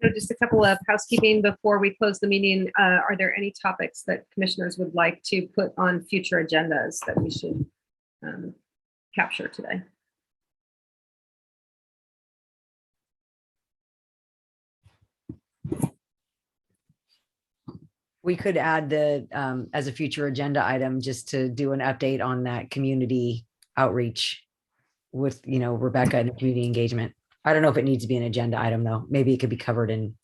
So just a couple of housekeeping before we close the meeting. Are there any topics that commissioners would like to put on future agendas that we should capture today? We could add the as a future agenda item, just to do an update on that community outreach with, Rebecca and community engagement. I don't know if it needs to be an agenda item though. Maybe it could be covered in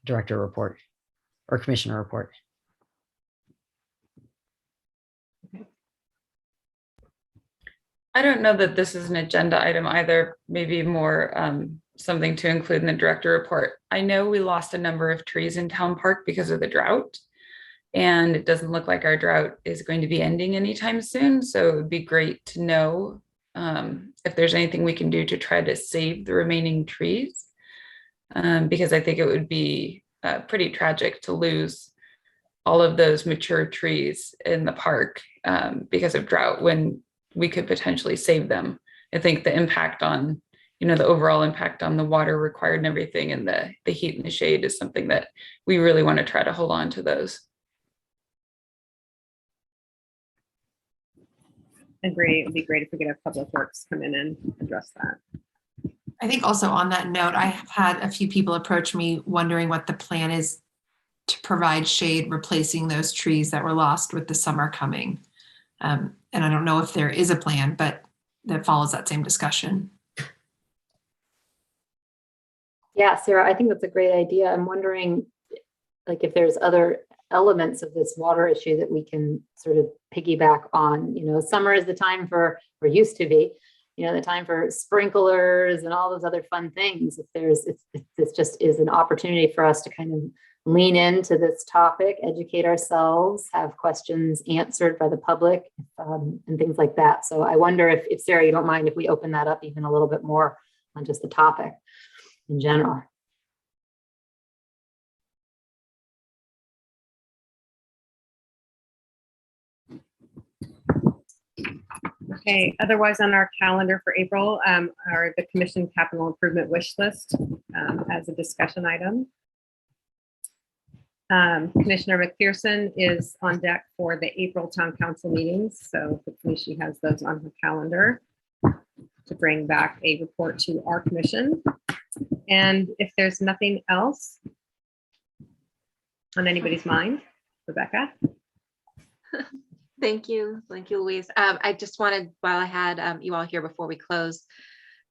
director report or commissioner report. I don't know that this is an agenda item either, maybe more something to include in the director report. I know we lost a number of trees in Town Park because of the drought, and it doesn't look like our drought is going to be ending anytime soon. So it would be great to know if there's anything we can do to try to save the remaining trees, because I think it would be pretty tragic to lose all of those mature trees in the park because of drought when we could potentially save them. I think the impact on, the overall impact on the water required and everything, and the heat and the shade is something that we really want to try to hold on to those. Agree. It would be great if we could have Public Works come in and address that. I think also on that note, I have had a few people approach me wondering what the plan is to provide shade, replacing those trees that were lost with the summer coming. And I don't know if there is a plan, but that follows that same discussion. Yeah, Sarah, I think that's a great idea. I'm wondering, like, if there's other elements of this water issue that we can sort of piggyback on. Summer is the time for, or used to be, the time for sprinklers and all those other fun things. If this just is an opportunity for us to kind of lean into this topic, educate ourselves, have questions answered by the public, and things like that. So I wonder if Sarah, you don't mind if we open that up even a little bit more on just the topic in general. Okay, otherwise on our calendar for April are the Commission Capital Improvement Wish List as a discussion item. Commissioner McPherson is on deck for the April Town Council meetings, so hopefully she has those on her calendar to bring back a report to our commission. And if there's nothing else on anybody's mind, Rebecca? Thank you, Louise. I just wanted, while I had you all here before we close,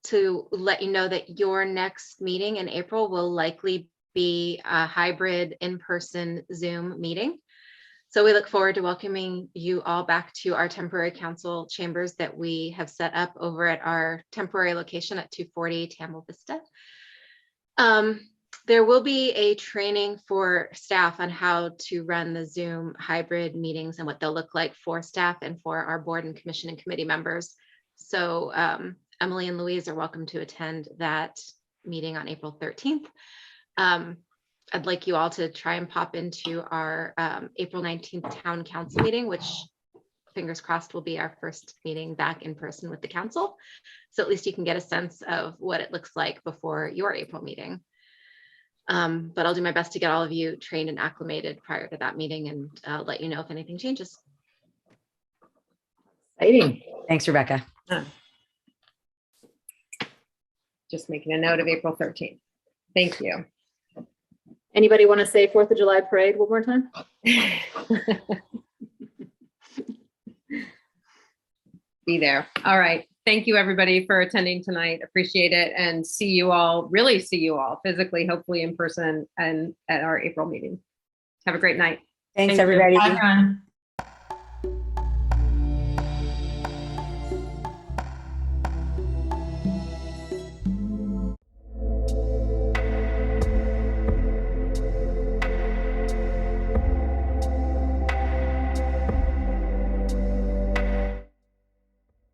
to let you know that your next meeting in April will likely be a hybrid in-person Zoom meeting. So we look forward to welcoming you all back to our temporary council chambers that we have set up over at our temporary location at 240 Tamil Vista. There will be a training for staff on how to run the Zoom hybrid meetings and what they'll look like for staff and for our board and commission and committee members. So Emily and Louise are welcome to attend that meeting on April 13th. I'd like you all to try and pop into our April 19th town council meeting, which fingers crossed will be our first meeting back in person with the council. So at least you can get a sense of what it looks like before your April meeting. But I'll do my best to get all of you trained and acclimated prior to that meeting and let you know if anything changes. Exciting. Thanks, Rebecca. Just making a note of April 13th. Thank you. Anybody want to say 4th of July parade one more time? Be there. All right. Thank you, everybody, for attending tonight. Appreciate it. And see you all physically, hopefully in person, and at our April meeting. Have a great night. Thanks, everybody. Bye, everyone.